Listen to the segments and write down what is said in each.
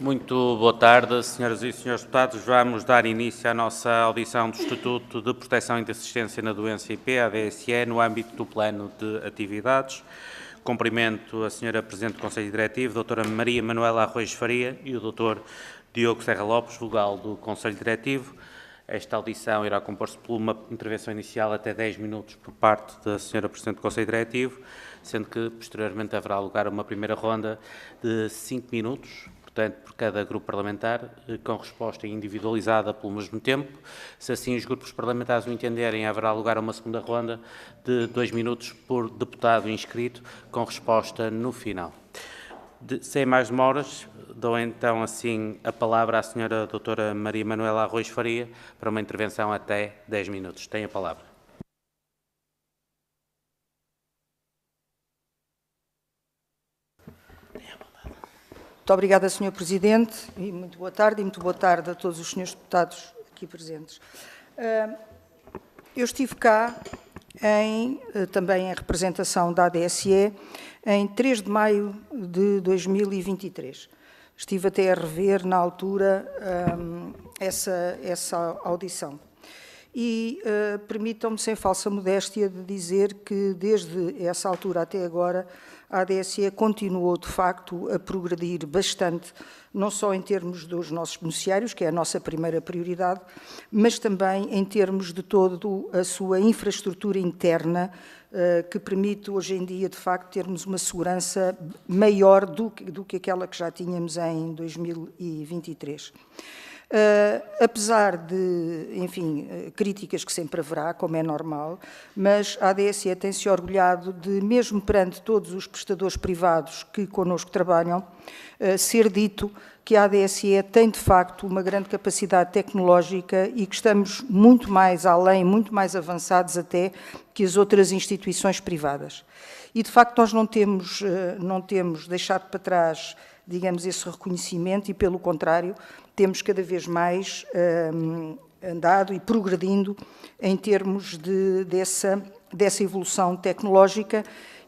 Muito boa tarde, senhoras e senhores deputados. Vamos dar início à nossa audição do Estatuto de Proteção e de Assistência na Doença IP, ADSE, no âmbito do Plano de Atividades. Cumprimento a senhora Presidente do Conselho Diretivo, doutora Maria Manuela Arroios Faria, e o doutor Diogo Serra Lopes, vogal do Conselho Diretivo. Esta audição irá compor-se por uma intervenção inicial até 10 minutos por parte da senhora Presidente do Conselho Diretivo, sendo que posteriormente haverá lugar a uma primeira ronda de 5 minutos, portanto, por cada grupo parlamentar, com resposta individualizada pelo mesmo tempo. Se assim os grupos parlamentares o entenderem, haverá lugar a uma segunda ronda de 2 minutos por deputado inscrito, com resposta no final. Sem mais demoras, dou então assim a palavra à senhora doutora Maria Manuela Arroios Faria para uma intervenção até 10 minutos. Tem a palavra. Muito obrigada, Sr. Presidente, e muito boa tarde a todos os senhores deputados aqui presentes. Eu estive cá também em representação da ADSE em 3 de maio de 2023. Estive até a rever, na altura, essa audição. E permitam-me, sem falsa modéstia, de dizer que, desde essa altura até agora, a ADSE continuou, de facto, a progredir bastante, não só em termos dos nossos beneficiários, que é a nossa primeira prioridade, mas também em termos de toda a sua infraestrutura interna, que permite, hoje em dia, de facto, termos uma segurança maior do que aquela que já tínhamos em 2023. Apesar de, enfim, críticas que sempre haverá, como é normal, mas a ADSE tem-se orgulhado de, mesmo perante todos os prestadores privados que connosco trabalham, ser dito que a ADSE tem, de facto, uma grande capacidade tecnológica e que estamos muito mais além, muito mais avançados até que as outras instituições privadas. E, de facto, nós não temos deixado para trás, digamos, esse reconhecimento e, pelo contrário, temos cada vez mais andado e progredindo em termos dessa evolução tecnológica,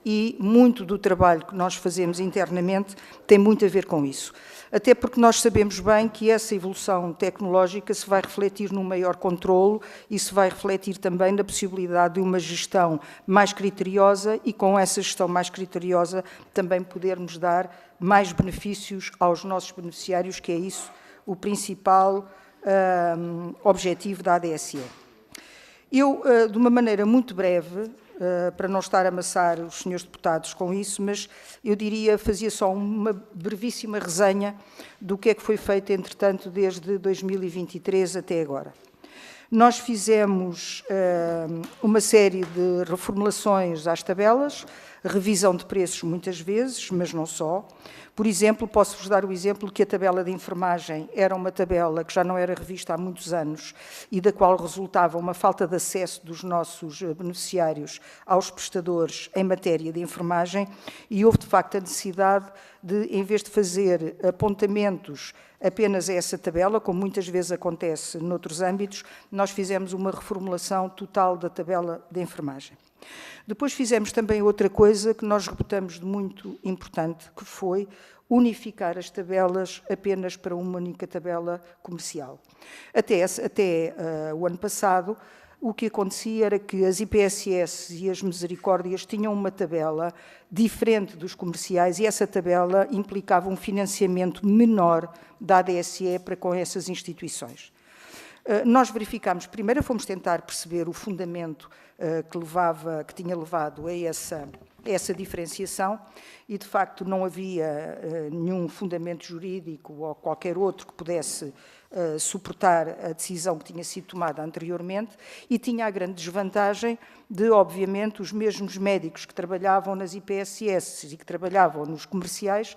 e muito do trabalho que nós fazemos internamente tem muito a ver com isso. Até porque nós sabemos bem que essa evolução tecnológica se vai refletir num maior controlo e se vai refletir também na possibilidade de uma gestão mais criteriosa, e com essa gestão mais criteriosa também podermos dar mais benefícios aos nossos beneficiários, que é isso o principal objetivo da ADSE. Eu, de uma maneira muito breve, para não estar a amassar os senhores deputados com isso, mas eu diria, fazia só uma brevíssima resenha do que é que foi feito, entretanto, desde 2023 até agora. Nós fizemos uma série de reformulações às tabelas, revisão de preços muitas vezes, mas não só. Por exemplo, posso-vos dar o exemplo que a tabela de enfermagem era uma tabela que já não era revista há muitos anos e da qual resultava uma falta de acesso dos nossos beneficiários aos prestadores em matéria de enfermagem, e houve, de facto, a necessidade de, em vez de fazer apontamentos apenas a essa tabela, como muitas vezes acontece noutros âmbitos, nós fizemos uma reformulação total da tabela de enfermagem. Depois fizemos também outra coisa que nós reputamos de muito importante, que foi unificar as tabelas apenas para uma única tabela comercial. Até o ano passado, o que acontecia era que as IPSS e as misericórdias tinham uma tabela diferente dos comerciais, e essa tabela implicava um financiamento menor da ADSE para com essas instituições. Nós verificámos, primeiro fomos tentar perceber o fundamento que tinha levado a essa diferenciação, e de facto não havia nenhum fundamento jurídico ou qualquer outro que pudesse suportar a decisão que tinha sido tomada anteriormente, e tinha a grande desvantagem de, obviamente, os mesmos médicos que trabalhavam nas IPSS e que trabalhavam nos comerciais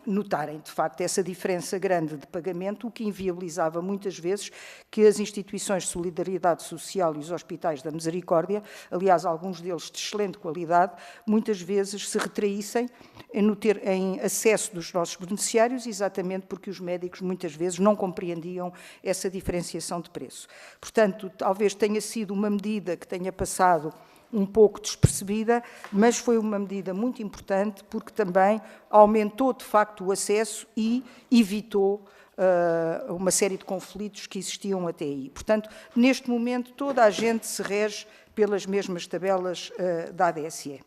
notarem, de facto, essa diferença grande de pagamento, o que inviabilizava muitas vezes que as instituições de solidariedade social e os hospitais da misericórdia, aliás, alguns deles de excelente qualidade, muitas vezes se retraíssem em acesso dos nossos beneficiários, exatamente porque os médicos muitas vezes não compreendiam essa diferenciação de preço. Portanto, talvez tenha sido uma medida que tenha passado um pouco despercebida, mas foi uma medida muito importante porque também aumentou, de facto, o acesso e evitou uma série de conflitos que existiam até aí. Portanto, neste momento, toda a gente se rege pelas mesmas tabelas da ADSE.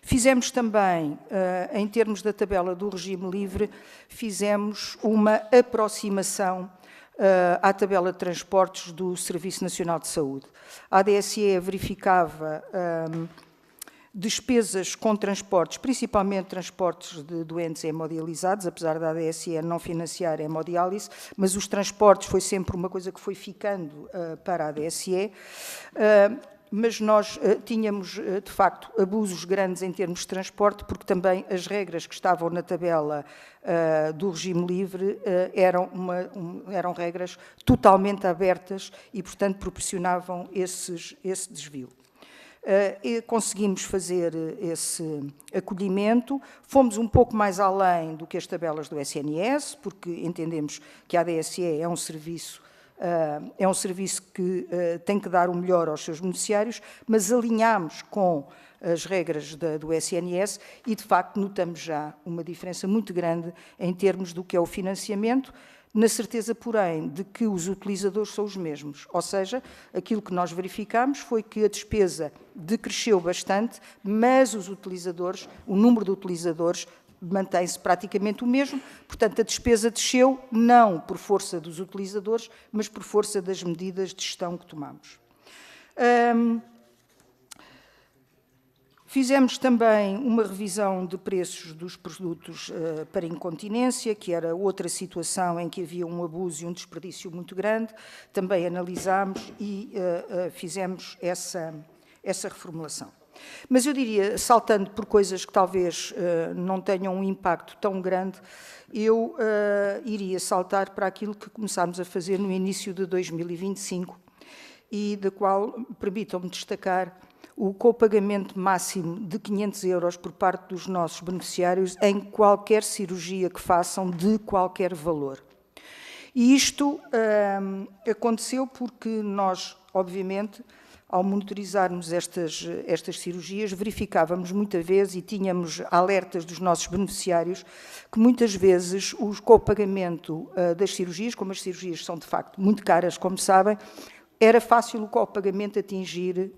Fizemos também, em termos da tabela do regime livre, fizemos uma aproximação à tabela de transportes do Serviço Nacional de Saúde. A ADSE verificava despesas com transportes, principalmente transportes de doentes hemodializados, apesar da ADSE não financiar a hemodiálise, mas os transportes foi sempre uma coisa que foi ficando para a ADSE, mas nós tínhamos, de facto, abusos grandes em termos de transporte, porque também as regras que estavam na tabela do regime livre eram regras totalmente abertas e, portanto, proporcionavam esse desvio. E conseguimos fazer esse acolhimento, fomos um pouco mais além do que as tabelas do SNS, porque entendemos que a ADSE é um serviço que tem que dar o melhor aos seus beneficiários, mas alinhámos com as regras do SNS e, de facto, notamos já uma diferença muito grande em termos do que é o financiamento, na certeza, porém, de que os utilizadores são os mesmos. Ou seja, aquilo que nós verificamos foi que a despesa decresceu bastante, mas os utilizadores, o número de utilizadores mantém-se praticamente o mesmo, portanto, a despesa desceu não por força dos utilizadores, mas por força das medidas de gestão que tomamos. Fizemos também uma revisão de preços dos produtos para incontinência, que era outra situação em que havia um abuso e um desperdício muito grande. Também analisámos e fizemos essa reformulação. Mas eu diria, saltando por coisas que talvez não tenham um impacto tão grande, eu iria saltar para aquilo que começámos a fazer no início de 2025 e da qual permitam-me destacar o copagamento máximo de 500 € por parte dos nossos beneficiários em qualquer cirurgia que façam de qualquer valor. E isto aconteceu porque nós, obviamente, ao monitorizarmos estas cirurgias, verificávamos muitas vezes e tínhamos alertas dos nossos beneficiários que muitas vezes o copagamento das cirurgias, como as cirurgias são de facto muito caras, como sabem, era fácil o copagamento atingir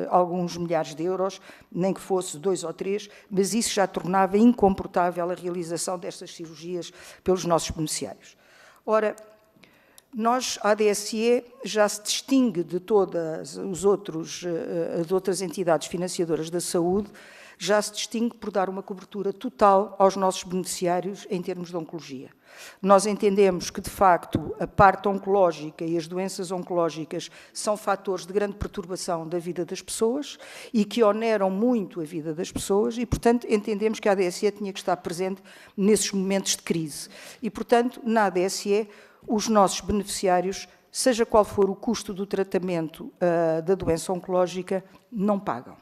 alguns milhares de euros, nem que fosse 2 ou 3, mas isso já tornava incomportável a realização destas cirurgias pelos nossos beneficiários. Ora, nós, a ADSE, já se distingue de todas as outras entidades financiadoras da saúde, já se distingue por dar uma cobertura total aos nossos beneficiários em termos de oncologia. Nós entendemos que, de facto, a parte oncológica e as doenças oncológicas são fatores de grande perturbação da vida das pessoas e que oneram muito a vida das pessoas e, portanto, entendemos que a ADSE tinha que estar presente nesses momentos de crise. E, portanto, na ADSE, os nossos beneficiários, seja qual for o custo do tratamento da doença oncológica, não pagam.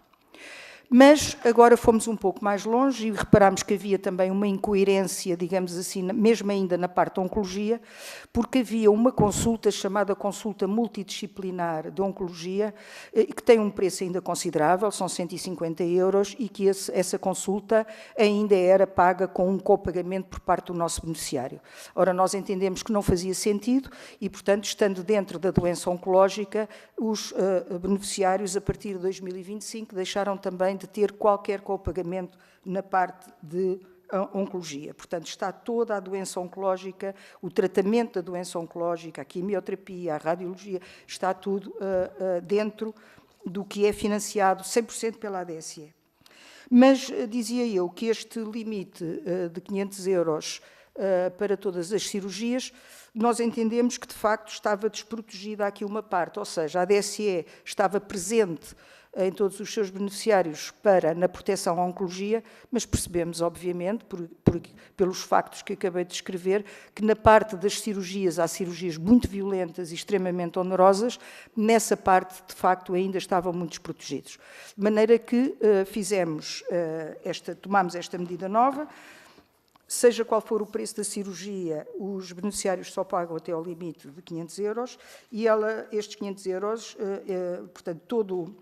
Mas agora fomos um pouco mais longe e reparámos que havia também uma incoerência, digamos assim, mesmo ainda na parte da oncologia, porque havia uma consulta chamada consulta multidisciplinar de oncologia, que tem um preço ainda considerável, são 150 € e que essa consulta ainda era paga com um copagamento por parte do nosso beneficiário. Ora, nós entendemos que não fazia sentido e, portanto, estando dentro da doença oncológica, os beneficiários, a partir de 2025, deixaram também de ter qualquer copagamento na parte de oncologia. Portanto, está toda a doença oncológica, o tratamento da doença oncológica, a quimioterapia, a radiologia, está tudo dentro do que é financiado 100% pela ADSE. Mas dizia eu que este limite de 500 € para todas as cirurgias, nós entendemos que, de facto, estava desprotegida aqui uma parte, ou seja, a ADSE estava presente em todos os seus beneficiários na proteção à oncologia, mas percebemos, obviamente, pelos factos que acabei de descrever, que na parte das cirurgias há cirurgias muito violentas e extremamente onerosas, nessa parte, de facto, ainda estavam muito desprotegidos. De maneira que tomámos esta medida nova. Seja qual for o preço da cirurgia, os beneficiários só pagam até ao limite de 500 € e estes 500 €, portanto,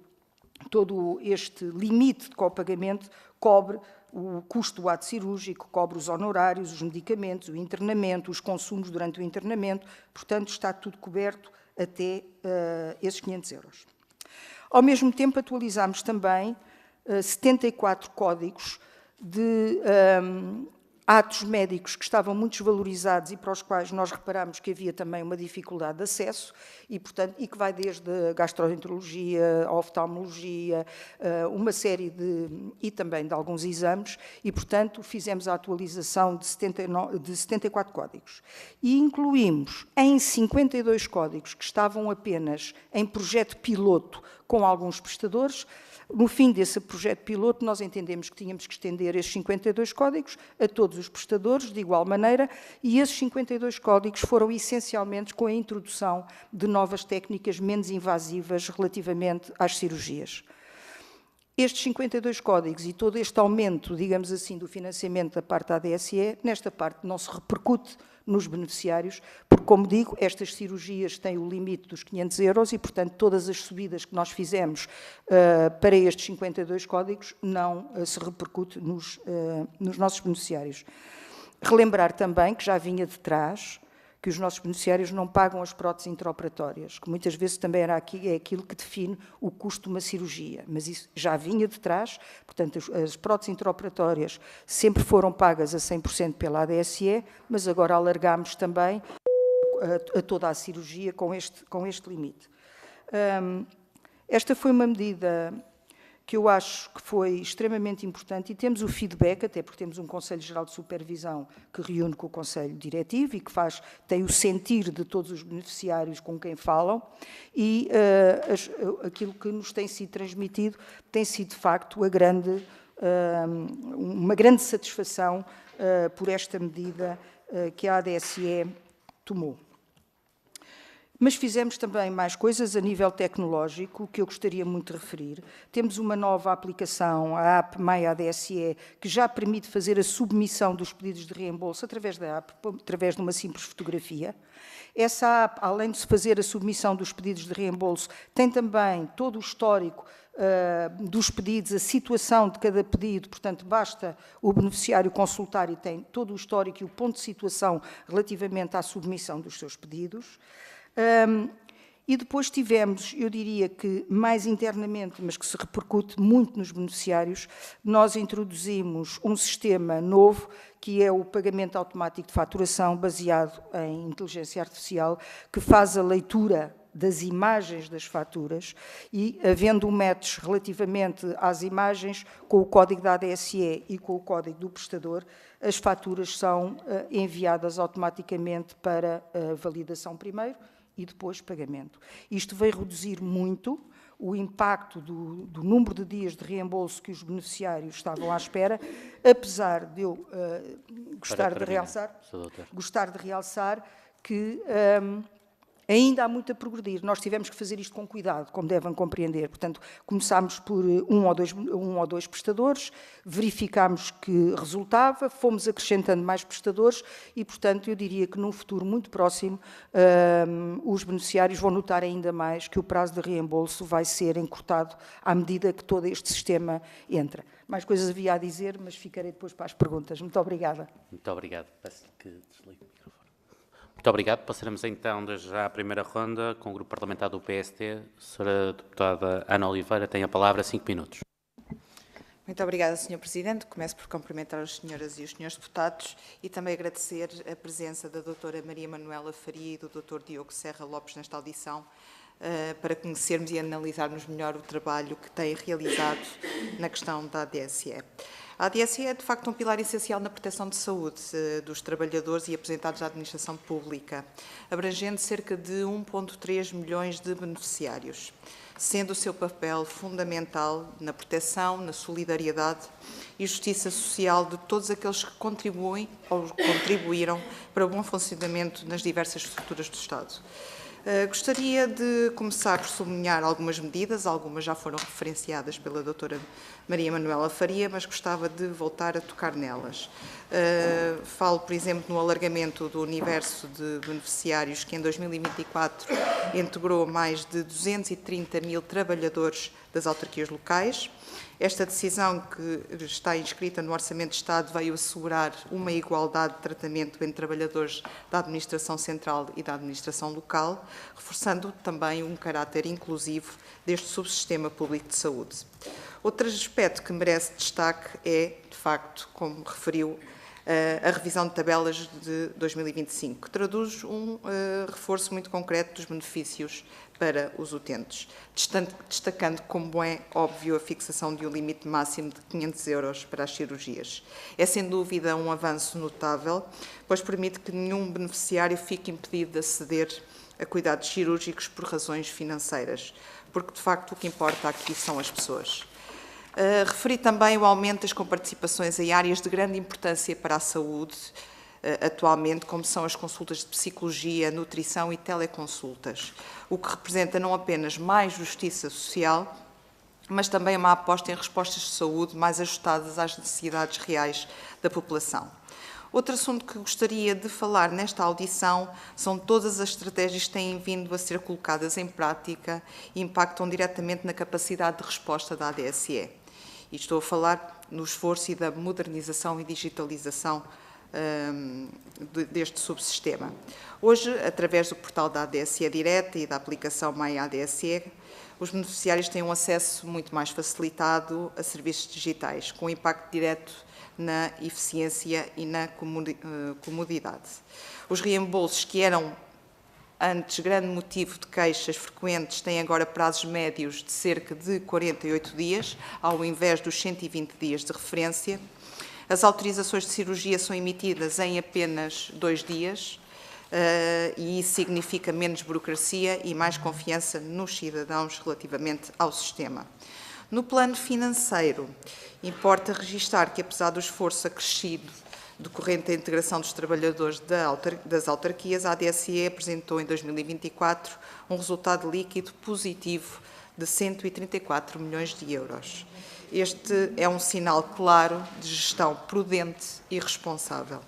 todo este limite de copagamento cobre o custo do ato cirúrgico, cobre os honorários, os medicamentos, o internamento, os consumos durante o internamento, portanto, está tudo coberto até esses 500 euros. Ao mesmo tempo, atualizámos também 74 códigos de atos médicos que estavam muito desvalorizados e para os quais nós reparámos que havia também uma dificuldade de acesso e, portanto, e que vai desde a gastroenterologia, a oftalmologia, uma série e também de alguns exames e, portanto, fizemos a atualização de 74 códigos. E incluímos em 52 códigos que estavam apenas em projeto piloto com alguns prestadores. No fim desse projeto piloto, nós entendemos que tínhamos que estender esses 52 códigos a todos os prestadores, de igual maneira, e esses 52 códigos foram essencialmente com a introdução de novas técnicas menos invasivas relativamente às cirurgias. Estes 52 códigos e todo este aumento, digamos assim, do financiamento da parte da ADSE, nesta parte não se repercute nos beneficiários, porque, como digo, estas cirurgias têm o limite dos 500 euros e, portanto, todas as subidas que nós fizemos para estes 52 códigos não se repercute nos nossos beneficiários. Relembrar também que já vinha de trás que os nossos beneficiários não pagam as próteses intraoperatórias, que muitas vezes também é aquilo que define o custo de uma cirurgia, mas isso já vinha de trás, portanto, as próteses intraoperatórias sempre foram pagas a 100% pela ADSE, mas agora alargámos também a toda a cirurgia com este limite. Esta foi uma medida que eu acho que foi extremamente importante e temos o feedback, até porque temos um Conselho Geral de Supervisão que reúne com o Conselho Diretivo e que tem o sentir de todos os beneficiários com quem falam e aquilo que nos tem sido transmitido tem sido, de facto, uma grande satisfação por esta medida que a ADSE tomou. Mas fizemos também mais coisas a nível tecnológico, que eu gostaria muito de referir. Temos uma nova aplicação, a app MyADSE, que já permite fazer a submissão dos pedidos de reembolso através da app, através de uma simples fotografia. Essa app, além de se fazer a submissão dos pedidos de reembolso, tem também todo o histórico dos pedidos, a situação de cada pedido, portanto, basta o beneficiário consultar e tem todo o histórico e o ponto de situação relativamente à submissão dos seus pedidos. E depois tivemos, eu diria que mais internamente, mas que se repercute muito nos beneficiários, nós introduzimos um sistema novo, que é o pagamento automático de faturação, baseado em inteligência artificial, que faz a leitura das imagens das faturas e, havendo um match relativamente às imagens, com o código da ADSE e com o código do prestador, as faturas são enviadas automaticamente para validação primeiro, e depois pagamento. Isto vai reduzir muito o impacto do número de dias de reembolso que os beneficiários estavam à espera, apesar de eu gostar de realçar que ainda há muito a progredir. Nós tivemos que fazer isto com cuidado, como devem compreender. Portanto, começámos por um ou dois prestadores, verificámos que resultava, fomos acrescentando mais prestadores e, portanto, eu diria que num futuro muito próximo os beneficiários vão notar ainda mais que o prazo de reembolso vai ser encurtado à medida que todo este sistema entra. Mais coisas havia a dizer, mas ficarei depois para as perguntas. Muito obrigada. Muito obrigado. Peço que desligue o microfone. Muito obrigado. Passaremos então desde já à primeira ronda com o Grupo Parlamentar do PST. A Sra. Deputada Ana Oliveira tem a palavra, 5 minutos. Muito obrigada, Sr. Presidente. Começo por cumprimentar as senhoras e os senhores deputados e também agradecer a presença da doutora Maria Manuela Faria e do Dr. Diogo Serra Lopes nesta audição, para conhecermos e analisarmos melhor o trabalho que têm realizado na questão da ADSE. A ADSE é, de facto, um pilar essencial na proteção de saúde dos trabalhadores e aposentados da administração pública, abrangendo cerca de 1,3 milhões de beneficiários, sendo o seu papel fundamental na proteção, na solidariedade e justiça social de todos aqueles que contribuem ou contribuíram para o bom funcionamento nas diversas estruturas do Estado. Gostaria de começar por sublinhar algumas medidas, algumas já foram referenciadas pela doutora Maria Manuela Faria, mas gostava de voltar a tocar nelas. Falo, por exemplo, no alargamento do universo de beneficiários que em 2024 integrou mais de 230 mil trabalhadores das autarquias locais. Esta decisão, que está inscrita no Orçamento de Estado, veio assegurar uma igualdade de tratamento entre trabalhadores da Administração Central e da Administração Local, reforçando também um caráter inclusivo deste subsistema público de saúde. Outro aspecto que merece destaque é, de facto, como referiu, a revisão de tabelas de 2025, que traduz um reforço muito concreto dos benefícios para os utentes, destacando, como é óbvio, a fixação de um limite máximo de 500 € para as cirurgias. É, sem dúvida, um avanço notável, pois permite que nenhum beneficiário fique impedido de aceder a cuidados cirúrgicos por razões financeiras, porque, de facto, o que importa aqui são as pessoas. Referi também o aumento das comparticipações em áreas de grande importância para a saúde, atualmente, como são as consultas de psicologia, nutrição e teleconsultas, o que representa não apenas mais justiça social, mas também uma aposta em respostas de saúde mais ajustadas às necessidades reais da população. Outro assunto que gostaria de falar nesta audição são todas as estratégias que têm vindo a ser colocadas em prática e impactam diretamente na capacidade de resposta da ADSE. E estou a falar no esforço e da modernização e digitalização deste subsistema. Hoje, através do portal da ADSE Direta e da aplicação Maia ADSE, os beneficiários têm um acesso muito mais facilitado a serviços digitais, com impacto direto na eficiência e na comodidade. Os reembolsos, que eram antes grande motivo de queixas frequentes, têm agora prazos médios de cerca de 48 dias, ao invés dos 120 dias de referência. As autorizações de cirurgia são emitidas em apenas 2 dias, e isso significa menos burocracia e mais confiança nos cidadãos relativamente ao sistema. No plano financeiro, importa registar que, apesar do esforço acrescido decorrente da integração dos trabalhadores das autarquias, a ADSE apresentou em 2024 um resultado líquido positivo de 134 milhões de €. Este é um sinal claro de gestão prudente e responsável.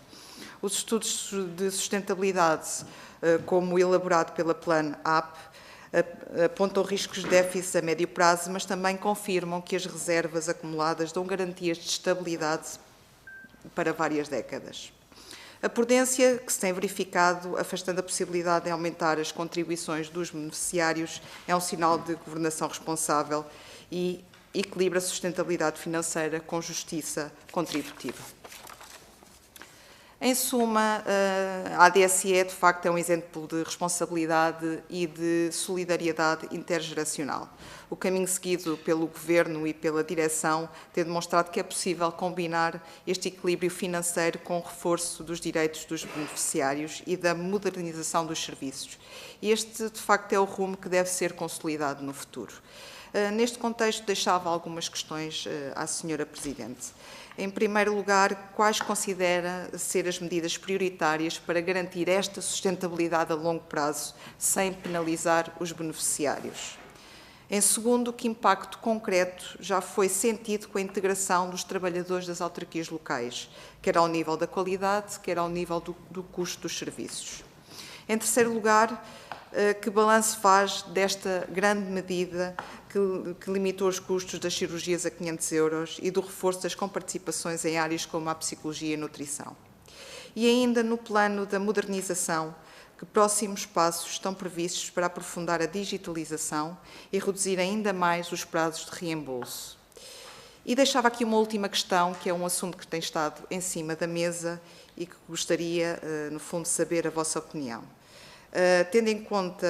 Os estudos de sustentabilidade, como elaborado pela Plano AP, apontam riscos de déficit a médio prazo, mas também confirmam que as reservas acumuladas dão garantias de estabilidade para várias décadas. A prudência que se tem verificado, afastando a possibilidade de aumentar as contribuições dos beneficiários, é um sinal de governação responsável e equilibra a sustentabilidade financeira com justiça contributiva. Em suma, a ADSE, de facto, é um exemplo de responsabilidade e de solidariedade intergeracional. O caminho seguido pelo Governo e pela direção tem demonstrado que é possível combinar este equilíbrio financeiro com o reforço dos direitos dos beneficiários e da modernização dos serviços. Este, de facto, é o rumo que deve ser consolidado no futuro. Neste contexto, deixava algumas questões à Senhora Presidente. Em primeiro lugar, quais considera ser as medidas prioritárias para garantir esta sustentabilidade a longo prazo, sem penalizar os beneficiários? Em segundo, que impacto concreto já foi sentido com a integração dos trabalhadores das autarquias locais, quer ao nível da qualidade, quer ao nível do custo dos serviços? Em terceiro lugar, que balanço faz desta grande medida que limitou os custos das cirurgias a 500 € e do reforço das comparticipações em áreas como a psicologia e a nutrição? E ainda no plano da modernização, que próximos passos estão previstos para aprofundar a digitalização e reduzir ainda mais os prazos de reembolso? E deixava aqui uma última questão, que é um assunto que tem estado em cima da mesa e que gostaria, no fundo, de saber a vossa opinião. Tendo em conta,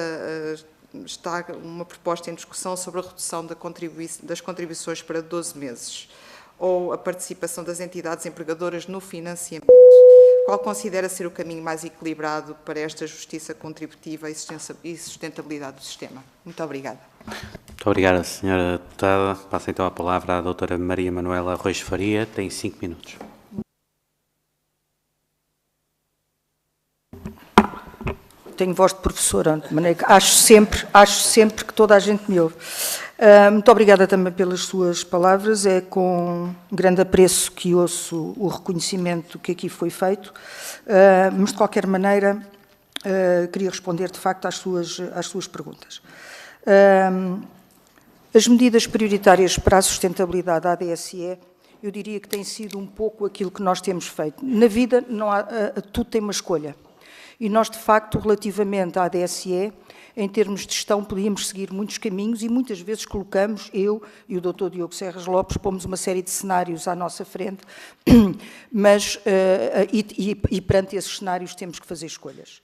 está uma proposta em discussão sobre a redução das contribuições para 12 meses, ou a participação das entidades empregadoras no financiamento. Qual considera ser o caminho mais equilibrado para esta justiça contributiva e sustentabilidade do sistema? Muito obrigada. Muito obrigada, Sra. Deputada. Passo então a palavra à doutora Maria Manuela Arroz Faria. Tem 5 minutos. tenho voz de professora, de maneira que acho sempre que toda a gente me ouve. Muito obrigada também pelas suas palavras, é com grande apreço que ouço o reconhecimento que aqui foi feito, mas de qualquer maneira queria responder de facto às suas perguntas. As medidas prioritárias para a sustentabilidade da ADSE, eu diria que tem sido um pouco aquilo que nós temos feito. Na vida, tudo tem uma escolha. E nós, de facto, relativamente à ADSE, em termos de gestão, podíamos seguir muitos caminhos e muitas vezes colocamos, eu e o Dr. Diogo Serras Lopes, pomos uma série de cenários à nossa frente, mas, e perante esses cenários temos que fazer escolhas.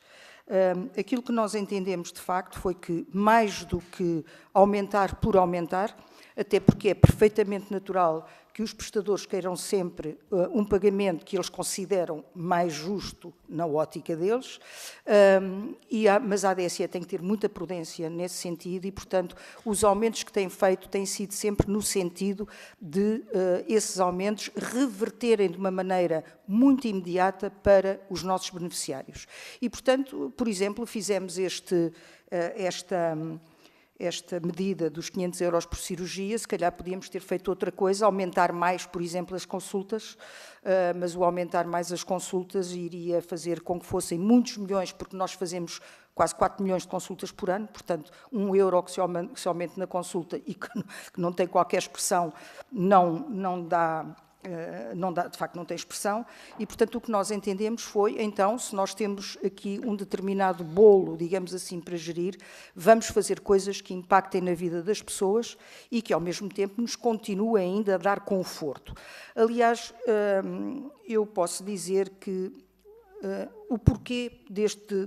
Aquilo que nós entendemos, de facto, foi que, mais do que aumentar por aumentar, até porque é perfeitamente natural que os prestadores queiram sempre um pagamento que eles consideram mais justo na ótica deles, mas a ADSE tem que ter muita prudência nesse sentido e, portanto, os aumentos que têm feito têm sido sempre no sentido de esses aumentos reverterem de uma maneira muito imediata para os nossos beneficiários. E, portanto, por exemplo, fizemos esta medida dos 500 € por cirurgia, se calhar podíamos ter feito outra coisa, aumentar mais, por exemplo, as consultas, mas o aumentar mais as consultas iria fazer com que fossem muitos milhões, porque nós fazemos quase 4 milhões de consultas por ano, portanto, €1 que se aumente na consulta e que não tem qualquer expressão, não dá, de facto não tem expressão, e portanto o que nós entendemos foi, então, se nós temos aqui um determinado bolo, digamos assim, para gerir, vamos fazer coisas que impactem na vida das pessoas e que ao mesmo tempo nos continuem ainda a dar conforto. Aliás, eu posso dizer que o porquê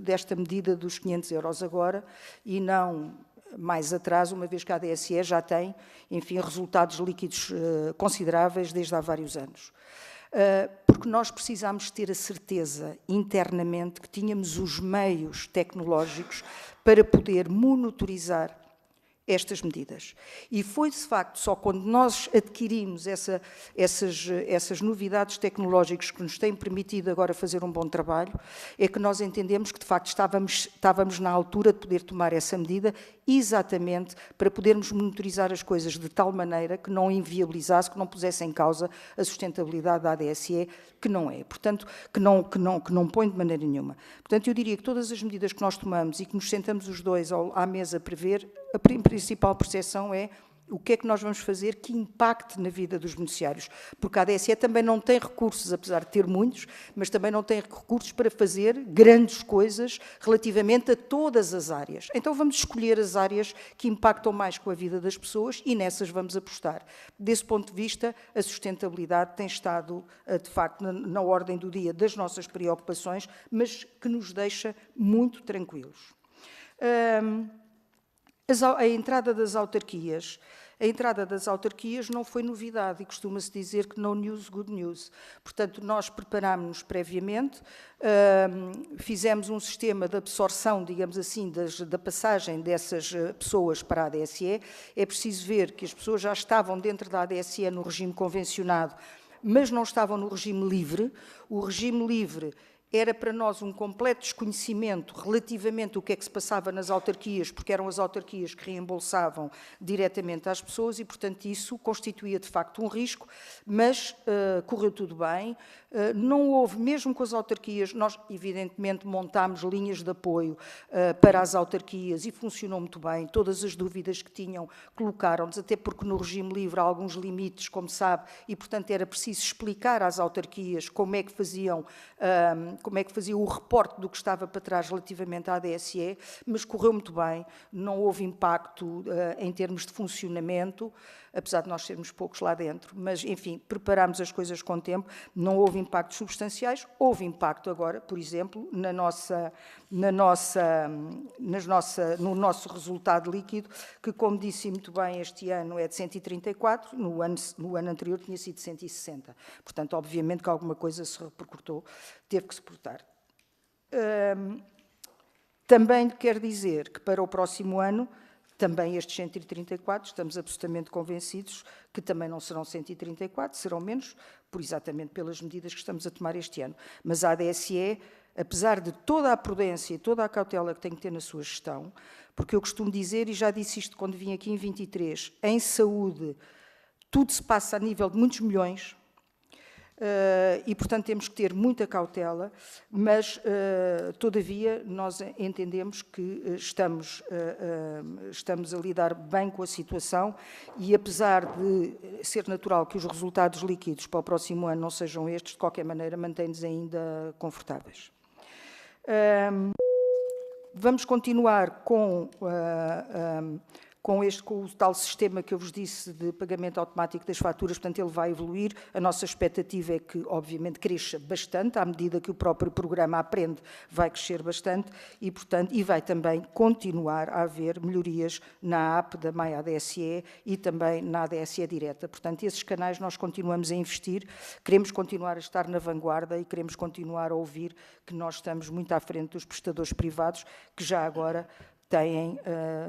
desta medida dos 500 € agora e não mais atrás, uma vez que a ADSE já tem, enfim, resultados líquidos consideráveis desde há vários anos. Porque nós precisámos ter a certeza internamente que tínhamos os meios tecnológicos para poder monitorizar estas medidas. E foi, de facto, só quando nós adquirimos essas novidades tecnológicas que nos têm permitido agora fazer um bom trabalho, é que nós entendemos que, de facto, estávamos na altura de poder tomar essa medida exatamente para podermos monitorizar as coisas de tal maneira que não inviabilizasse, que não pusesse em causa a sustentabilidade da ADSE, que não é. Portanto, que não põe de maneira nenhuma. Portanto, eu diria que todas as medidas que nós tomamos e que nos sentamos os dois à mesa para ver, a principal percepção é o que é que nós vamos fazer que impacte na vida dos beneficiários. Porque a ADSE também não tem recursos, apesar de ter muitos, mas também não tem recursos para fazer grandes coisas relativamente a todas as áreas. Então vamos escolher as áreas que impactam mais com a vida das pessoas e nessas vamos apostar. Desse ponto de vista, a sustentabilidade tem estado, de facto, na ordem do dia das nossas preocupações, mas que nos deixa muito tranquilos. A entrada das autarquias não foi novidade e costuma-se dizer que no news, good news. Portanto, nós preparámos-nos previamente, fizemos um sistema de absorção, digamos assim, da passagem dessas pessoas para a ADSE. É preciso ver que as pessoas já estavam dentro da ADSE no regime convencionado, mas não estavam no regime livre. O regime livre era para nós um completo desconhecimento relativamente ao que é que se passava nas autarquias, porque eram as autarquias que reembolsavam diretamente às pessoas e, portanto, isso constituía de facto um risco, mas correu tudo bem. Não houve, mesmo com as autarquias, nós evidentemente montámos linhas de apoio para as autarquias e funcionou muito bem. Todas as dúvidas que tinham colocaram-nos, até porque no regime livre há alguns limites, como sabe, e portanto era preciso explicar às autarquias como é que faziam o reporte do que estava para trás relativamente à ADSE, mas correu muito bem, não houve impacto em termos de funcionamento, apesar de nós sermos poucos lá dentro, mas, enfim, preparámos as coisas com tempo, não houve impactos substanciais, houve impacto agora, por exemplo, no nosso resultado líquido, que, como disse muito bem, este ano é de 134, no ano anterior tinha sido 160. Portanto, obviamente que alguma coisa se repercutiu, teve que se suportar. Também quero dizer que para o próximo ano, também estes 134, estamos absolutamente convencidos que também não serão 134, serão menos, exatamente pelas medidas que estamos a tomar este ano. Mas a ADSE apesar de toda a prudência e toda a cautela que tem que ter na sua gestão, porque eu costumo dizer, e já disse isto quando vim aqui em 23, em saúde tudo se passa a nível de muitos milhões, e, portanto, temos que ter muita cautela, mas, todavia, nós entendemos que estamos a lidar bem com a situação e, apesar de ser natural que os resultados líquidos para o próximo ano não sejam estes, de qualquer maneira, mantém-nos ainda confortáveis. Vamos continuar com o tal sistema que eu vos disse de pagamento automático das faturas, portanto, ele vai evoluir. A nossa expectativa é que, obviamente, cresça bastante, à medida que o próprio programa aprende, vai crescer bastante e, portanto, vai também continuar a haver melhorias na app da MyADSE e também na ADSE direta. Portanto, esses canais nós continuamos a investir, queremos continuar a estar na vanguarda e queremos continuar a ouvir que nós estamos muito à frente dos prestadores privados, que já agora têm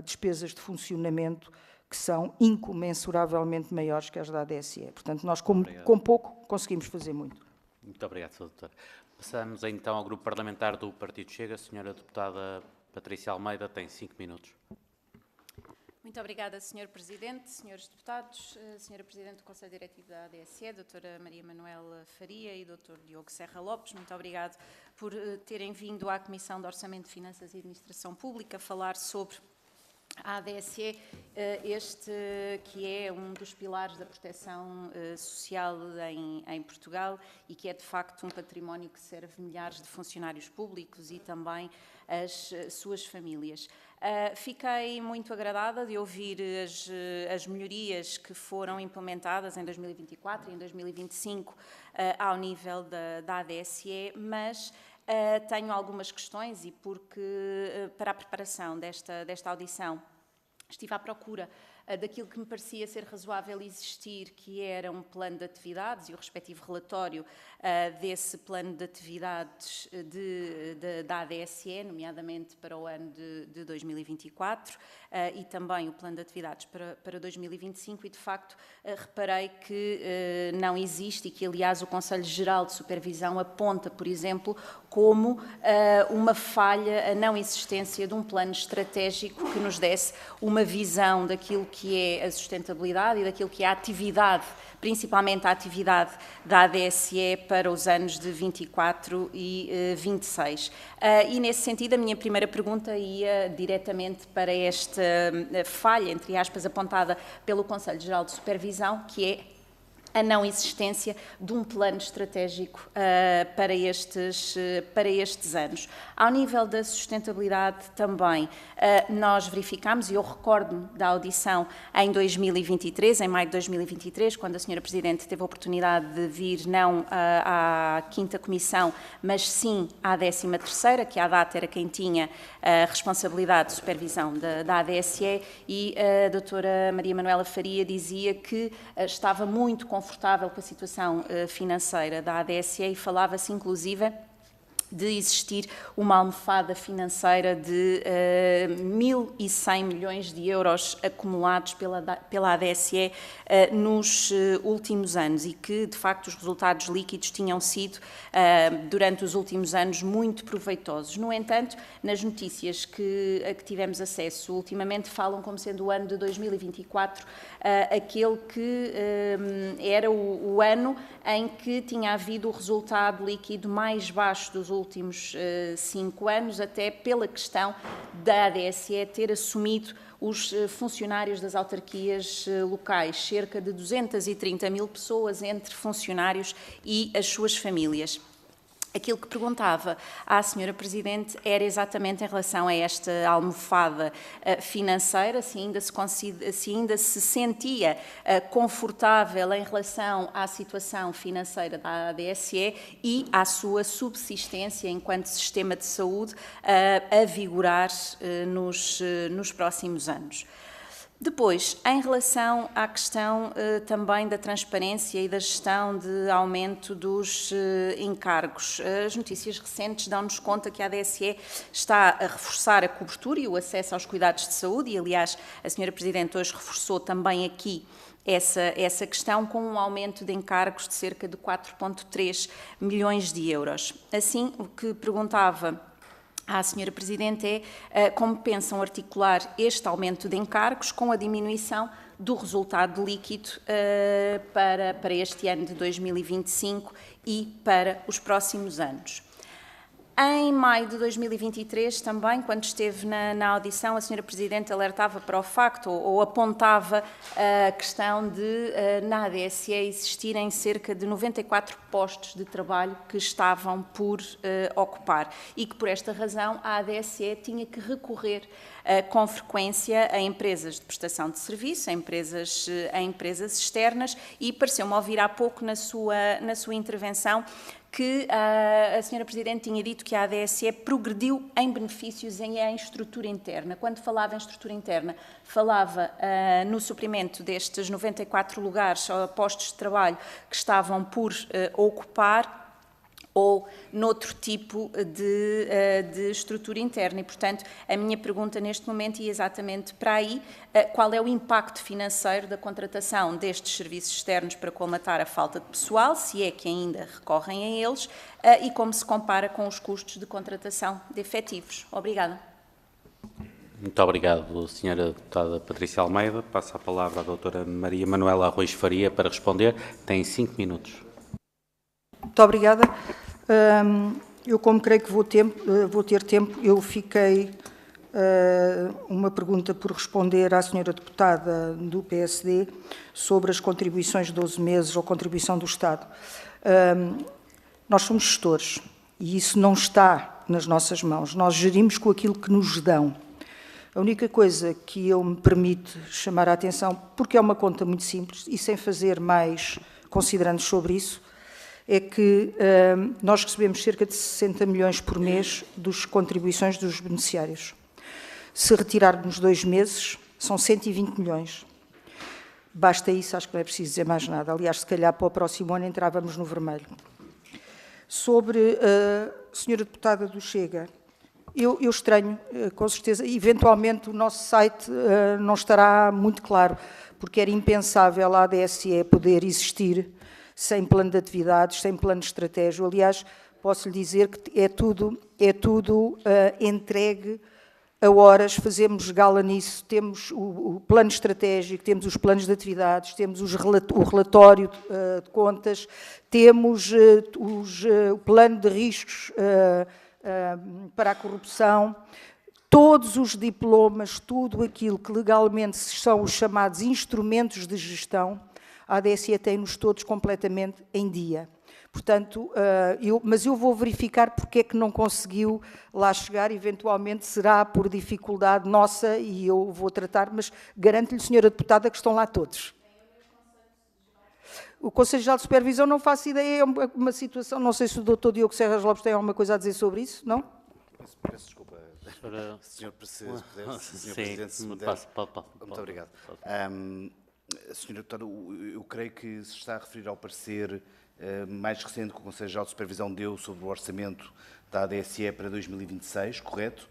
despesas de funcionamento que são incomensuravelmente maiores que as da ADSE. Portanto, nós com pouco conseguimos fazer muito. Muito obrigado, Sra. Doutora. Passamos então ao Grupo Parlamentar do Partido Chega. A Sra. Deputada Patrícia Almeida tem 5 minutos. Muito obrigada, Sr. Presidente, Srs. Deputados, Sra. Presidente do Conselho Diretivo da ADSE, Doutora Maria Manuela Faria e Dr. Diogo Serra Lopes, muito obrigado por terem vindo à Comissão de Orçamento, Finanças e Administração Pública falar sobre a ADSE, este que é um dos pilares da proteção social em Portugal e que é, de facto, um património que serve milhares de funcionários públicos e também as suas famílias. Fiquei muito agradada de ouvir as melhorias que foram implementadas em 2024 e em 2025 ao nível da ADSE, mas tenho algumas questões e porque para a preparação desta audição estive à procura daquilo que me parecia ser razoável existir, que era um plano de atividades e o respectivo relatório desse plano de atividades da ADSE, nomeadamente para o ano de 2024, e também o plano de atividades para 2025, e de facto reparei que não existe e que, aliás, o Conselho Geral de Supervisão aponta, por exemplo, como uma falha a não existência de um plano estratégico que nos desse uma visão daquilo que é a sustentabilidade e daquilo que é a atividade, principalmente a atividade da ADSE para os anos de 24 e 26. E, nesse sentido, a minha primeira pergunta ia diretamente para esta falha, entre aspas, apontada pelo Conselho Geral de Supervisão, que é a não existência de um plano estratégico para estes anos. Ao nível da sustentabilidade também, nós verificamos, e eu recordo-me da audição em 2023, em maio de 2023, quando a Sra. Presidente teve a oportunidade de vir não à 5ª Comissão, mas sim à 13ª, que à data era quem tinha a responsabilidade de supervisão da ADSE, e a doutora Maria Manuela Faria dizia que estava muito confortável com a situação financeira da ADSE e falava-se, inclusive, de existir uma almofada financeira de 1.100 milhões de euros acumulados pela ADSE nos últimos anos e que, de facto, os resultados líquidos tinham sido, durante os últimos anos, muito proveitosos. No entanto, nas notícias a que tivemos acesso ultimamente, falam como sendo o ano de 2024 aquele que era o ano em que tinha havido o resultado líquido mais baixo dos últimos 5 anos, até pela questão da ADSE ter assumido os funcionários das autarquias locais, cerca de 230 mil pessoas entre funcionários e as suas famílias. Aquilo que perguntava à Sra. Presidente era exatamente em relação a esta almofada financeira, se ainda se sentia confortável em relação à situação financeira da ADSE e à sua subsistência enquanto sistema de saúde a vigorar nos próximos anos. Depois, em relação à questão também da transparência e da gestão de aumento dos encargos, as notícias recentes dão-nos conta que a ADSE está a reforçar a cobertura e o acesso aos cuidados de saúde e, aliás, a Sra. Presidente hoje reforçou também aqui essa questão com um aumento de encargos de cerca de 4,3 milhões de euros. Assim, o que perguntava à Sra. Presidente é como pensam articular este aumento de encargos com a diminuição do resultado líquido para este ano de 2025 e para os próximos anos. Em maio de 2023, também, quando esteve na audição, a Sra. Presidente alertava para o facto ou apontava a questão de, na ADSE, existirem cerca de 94 postos de trabalho que estavam por ocupar e que, por esta razão, a ADSE tinha que recorrer com frequência a empresas de prestação de serviço, a empresas externas, e pareceu-me ouvir há pouco na sua intervenção que a Sra. Presidente tinha dito que a ADSE progrediu em benefícios e em estrutura interna. Quando falava em estrutura interna, falava no suprimento destes 94 lugares, postos de trabalho que estavam por ocupar, ou noutro tipo de estrutura interna. E, portanto, a minha pergunta neste momento ia exatamente para aí: qual é o impacto financeiro da contratação destes serviços externos para colmatar a falta de pessoal, se é que ainda recorrem a eles, e como se compara com os custos de contratação de efetivos? Obrigada. Muito obrigado, Sra. Deputada Patrícia Almeida. Passo a palavra à doutora Maria Manuela Arroz Faria para responder. Tem 5 minutos. Muito obrigada. Eu, como creio que vou ter tempo, eu fiquei uma pergunta por responder à senhora deputada do PSD sobre as contribuições de 12 meses ou contribuição do Estado. Nós somos gestores e isso não está nas nossas mãos. Nós gerimos com aquilo que nos dão. A única coisa que eu me permito chamar a atenção, porque é uma conta muito simples e sem fazer mais considerandos sobre isso, é que nós recebemos cerca de 60 milhões por mês das contribuições dos beneficiários. Se retirarmos 2 meses, são 120 milhões. Basta isso, acho que não é preciso dizer mais nada. Aliás, se calhar para o próximo ano entrávamos no vermelho. Sobre a senhora deputada do Chega, eu estranho, com certeza, eventualmente o nosso site não estará muito claro, porque era impensável a ADSE poder existir sem plano de atividades, sem plano de estratégia. Aliás, posso lhe dizer que é tudo entregue a horas, fazemos gala nisso, temos o plano estratégico, temos os planos de atividades, temos o relatório de contas, temos o plano de riscos para a corrupção, todos os diplomas, tudo aquilo que legalmente são os chamados instrumentos de gestão, a ADSE tem-nos todos completamente em dia. Portanto, mas eu vou verificar porque é que não conseguiu lá chegar, eventualmente será por dificuldade nossa e eu vou tratar, mas garanto-lhe, senhora deputada, que estão lá todos. O Conselho Geral de Supervisão não faço ideia, é uma situação, não sei se o Dr. Diogo Serras Lopes tem alguma coisa a dizer sobre isso, não? Peço desculpa, Sr. Presidente, se me der. Muito obrigado. Senhora Deputada, eu creio que se está a referir ao parecer mais recente que o Conselho Geral de Supervisão deu sobre o orçamento da ADSE para 2026, correto?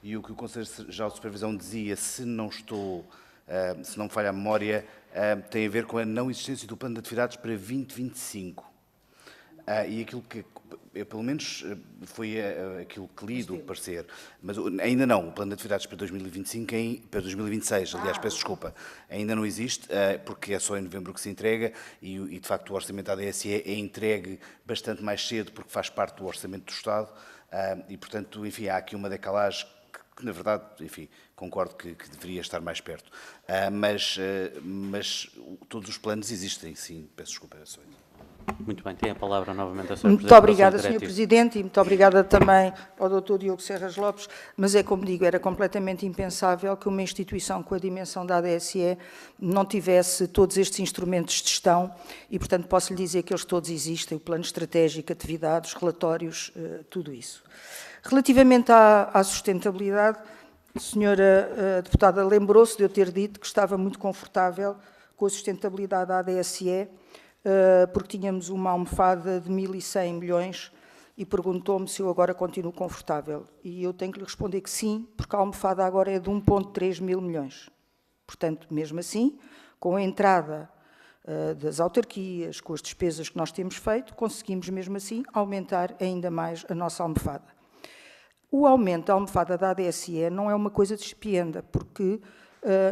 E o que o Conselho Geral de Supervisão dizia, se não falha a memória, tem a ver com a não existência do plano de atividades para 2025. E aquilo que, pelo menos, foi aquilo que li do parecer, mas ainda não, o plano de atividades para 2025, para 2026, aliás, peço desculpa, ainda não existe, porque é só em novembro que se entrega e de facto, o orçamento da ADSE é entregue bastante mais cedo, porque faz parte do orçamento do Estado, e, portanto, enfim, há aqui uma decalagem que na verdade, enfim, concordo que deveria estar mais perto. Mas todos os planos existem, sim, peço desculpa, é só isso. Muito bem, tem a palavra novamente a Sra. Presidente. Muito obrigada, Sr. Presidente, e muito obrigada também ao Dr. Diogo Serras Lopes, mas é como digo, era completamente impensável que uma instituição com a dimensão da ADSE não tivesse todos estes instrumentos de gestão e, portanto, posso lhe dizer que eles todos existem, o plano estratégico, atividades, relatórios, tudo isso. Relativamente à sustentabilidade, a senhora deputada lembrou-se de eu ter dito que estava muito confortável com a sustentabilidade da ADSE, porque tínhamos uma almofada de 1.100 milhões e perguntou-me se eu agora continuo confortável. E eu tenho que lhe responder que sim, porque a almofada agora é de 1,3 mil milhões. Portanto, mesmo assim, com a entrada das autarquias, com as despesas que nós temos feito, conseguimos mesmo assim aumentar ainda mais a nossa almofada. O aumento da almofada da ADSE não é uma coisa de espienda, porque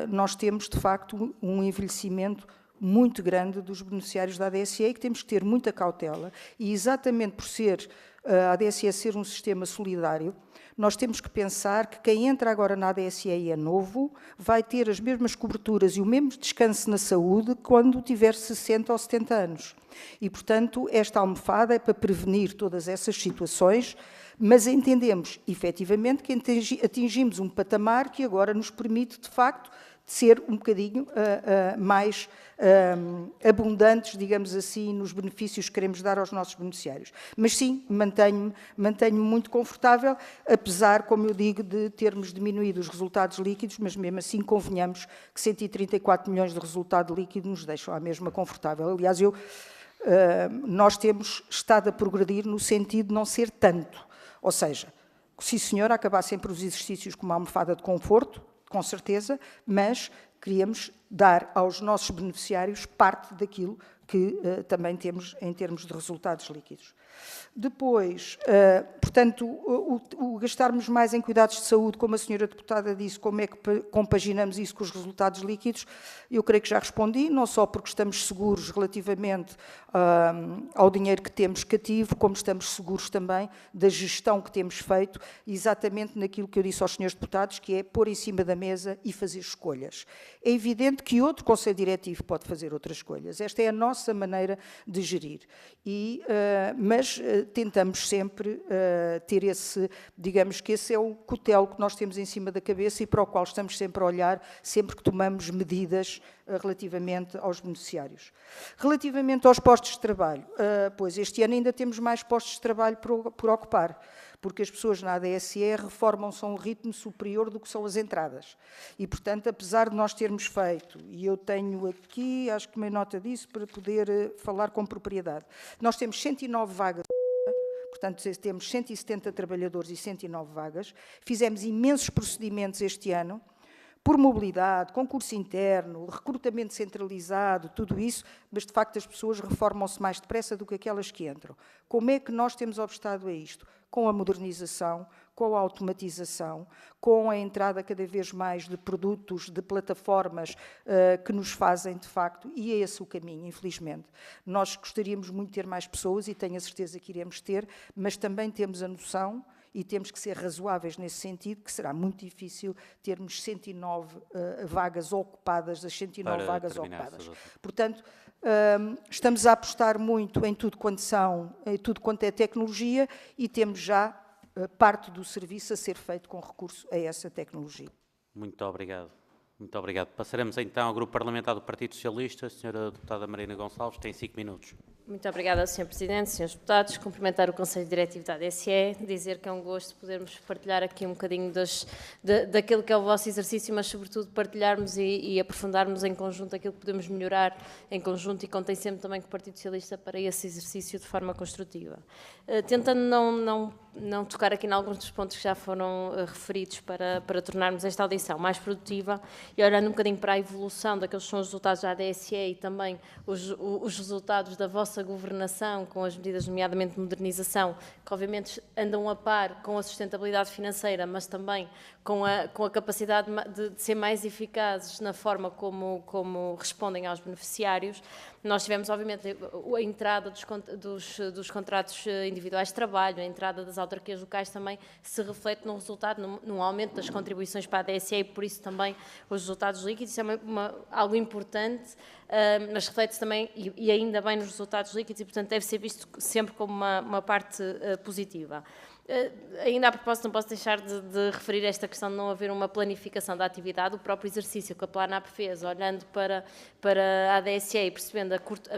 nós temos, de facto, um envelhecimento muito grande dos beneficiários da ADSE e que temos que ter muita cautela. E exatamente por ser a ADSE ser um sistema solidário, nós temos que pensar que quem entra agora na ADSE e é novo vai ter as mesmas coberturas e o mesmo descanso na saúde quando tiver 60 ou 70 anos. E, portanto, esta almofada é para prevenir todas essas situações, mas entendemos, efetivamente, que atingimos um patamar que agora nos permite, de facto, ser um bocadinho mais abundantes, digamos assim, nos benefícios que queremos dar aos nossos beneficiários. Mas sim, mantenho-me muito confortável, apesar, como eu digo, de termos diminuído os resultados líquidos, mas mesmo assim convenhamos que 134 milhões de resultado líquido nos deixam à mesma confortável. Aliás, nós temos estado a progredir no sentido de não ser tanto. Ou seja, sim senhor, acabar sempre os exercícios com uma almofada de conforto, com certeza, mas queríamos dar aos nossos beneficiários parte daquilo que também temos em termos de resultados líquidos. Depois, portanto, o gastarmos mais em cuidados de saúde, como a senhora deputada disse, como é que compaginamos isso com os resultados líquidos, eu creio que já respondi, não só porque estamos seguros relativamente ao dinheiro que temos cativo, como estamos seguros também da gestão que temos feito, exatamente naquilo que eu disse aos senhores deputados, que é pôr em cima da mesa e fazer escolhas. É evidente que outro Conselho Diretivo pode fazer outras escolhas. Esta é a nossa maneira de gerir. Mas tentamos sempre ter esse, digamos que esse é o cutelo que nós temos em cima da cabeça e para o qual estamos sempre a olhar, sempre que tomamos medidas relativamente aos beneficiários. Relativamente aos postos de trabalho, pois este ano ainda temos mais postos de trabalho por ocupar, porque as pessoas na ADSE reformam-se a um ritmo superior do que são as entradas. E, portanto, apesar de nós termos feito, e eu tenho aqui, acho que tomei nota disso, para poder falar com propriedade, nós temos 109 vagas, portanto, temos 170 trabalhadores e 109 vagas, fizemos imensos procedimentos este ano, por mobilidade, concurso interno, recrutamento centralizado, tudo isso, mas de facto as pessoas reformam-se mais depressa do que aquelas que entram. Como é que nós temos obstado a isto? Com a modernização, com a automatização, com a entrada cada vez mais de produtos, de plataformas que nos fazem, de facto, e é esse o caminho, infelizmente. Nós gostaríamos muito de ter mais pessoas e tenho a certeza que iremos ter, mas também temos a noção e temos que ser razoáveis nesse sentido, que será muito difícil termos 109 vagas ocupadas, as 109 vagas ocupadas. Portanto, estamos a apostar muito em tudo quanto é tecnologia e temos já parte do serviço a ser feito com recurso a essa tecnologia. Muito obrigado. Muito obrigado. Passaremos então ao Grupo Parlamentar do Partido Socialista. A senhora deputada Marina Gonçalves tem 5 minutos. Muito obrigada, Sr. Presidente, Srs. Deputados. Cumprimentar o Conselho Diretivo da ADSE, dizer que é um gosto podermos partilhar aqui um bocadinho daquilo que é o vosso exercício, mas sobretudo partilharmos e aprofundarmos em conjunto aquilo que podemos melhorar em conjunto e contem sempre também com o Partido Socialista para esse exercício de forma construtiva. Tentando não tocar aqui em alguns dos pontos que já foram referidos para tornarmos esta audição mais produtiva e olhando um bocadinho para a evolução daqueles que são os resultados da ADSE e também os resultados da vossa governação com as medidas, nomeadamente de modernização, que obviamente andam a par com a sustentabilidade financeira, mas também com a capacidade de ser mais eficazes na forma como respondem aos beneficiários. Nós tivemos, obviamente, a entrada dos contratos individuais de trabalho, a entrada das autarquias locais também se reflete no resultado, num aumento das contribuições para a ADSE e, por isso, também os resultados líquidos. Isso é algo importante, mas reflete-se também, e ainda bem, nos resultados líquidos e, portanto, deve ser visto sempre como uma parte positiva. Ainda a propósito, não posso deixar de referir esta questão de não haver uma planificação da atividade, o próprio exercício que a Planap fez, olhando para a ADSE e percebendo a curto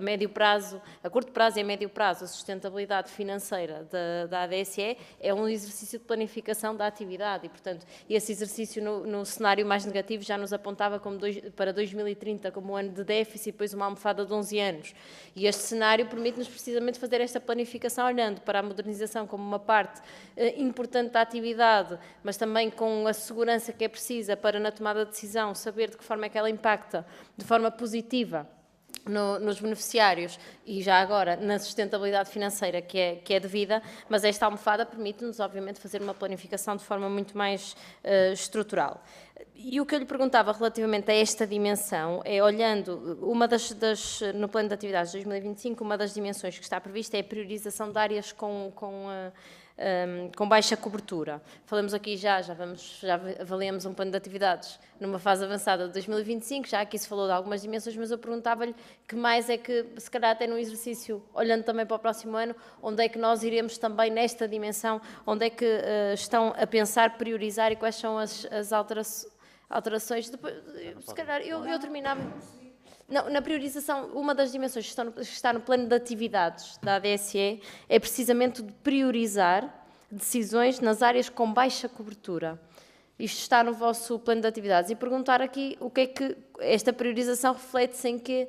prazo e a médio prazo a sustentabilidade financeira da ADSE, é um exercício de planificação da atividade e, portanto, esse exercício no cenário mais negativo já nos apontava para 2030 como um ano de déficit e depois uma almofada de 11 anos. E este cenário permite-nos precisamente fazer esta planificação olhando para a modernização como uma parte importante da atividade, mas também com a segurança que é precisa para, na tomada de decisão, saber de que forma é que ela impacta de forma positiva nos beneficiários e já agora na sustentabilidade financeira que é devida, mas esta almofada permite-nos, obviamente, fazer uma planificação de forma muito mais estrutural. E o que eu lhe perguntava relativamente a esta dimensão é, olhando, no plano de atividades de 2025, uma das dimensões que está prevista é a priorização de áreas com baixa cobertura. Falamos aqui já avaliamos um plano de atividades numa fase avançada de 2025, já aqui se falou de algumas dimensões, mas eu perguntava-lhe que mais é que, se calhar até num exercício, olhando também para o próximo ano, onde é que nós iremos também nesta dimensão, onde é que estão a pensar priorizar e quais são as alterações. Depois, se calhar eu terminava... Não, na priorização, uma das dimensões que está no plano de atividades da ADSE é precisamente de priorizar decisões nas áreas com baixa cobertura. Isto está no vosso plano de atividades. E perguntar aqui o que é que esta priorização reflete-se em quê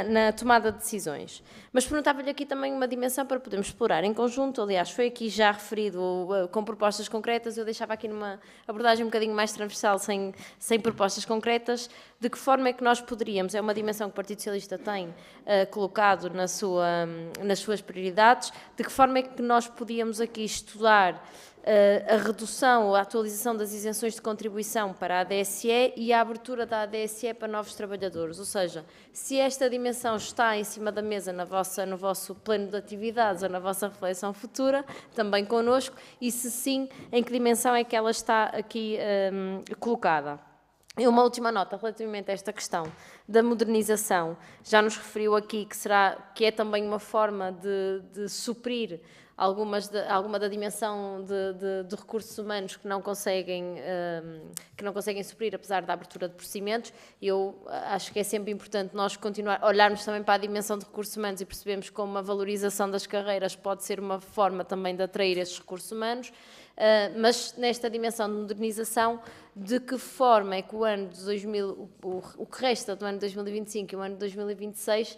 na tomada de decisões. Mas perguntava-lhe aqui também uma dimensão para podermos explorar em conjunto. Aliás, foi aqui já referido com propostas concretas. Eu deixava aqui numa abordagem um bocadinho mais transversal, sem propostas concretas, de que forma é que nós poderíamos, é uma dimensão que o Partido Socialista tem colocado nas suas prioridades, de que forma é que nós podíamos aqui estudar a redução ou a atualização das isenções de contribuição para a ADSE e a abertura da ADSE para novos trabalhadores. Ou seja, se esta dimensão está em cima da mesa no vosso plano de atividades ou na vossa reflexão futura, também connosco, e se sim, em que dimensão é que ela está aqui colocada. E uma última nota relativamente a esta questão da modernização. Já nos referiu aqui que é também uma forma de suprir alguma da dimensão de recursos humanos que não conseguem suprir, apesar da abertura de procedimentos. Eu acho que é sempre importante nós olharmos também para a dimensão de recursos humanos e percebemos como a valorização das carreiras pode ser uma forma também de atrair esses recursos humanos. Mas nesta dimensão de modernização, de que forma é que o que resta do ano de 2025 e o ano de 2026,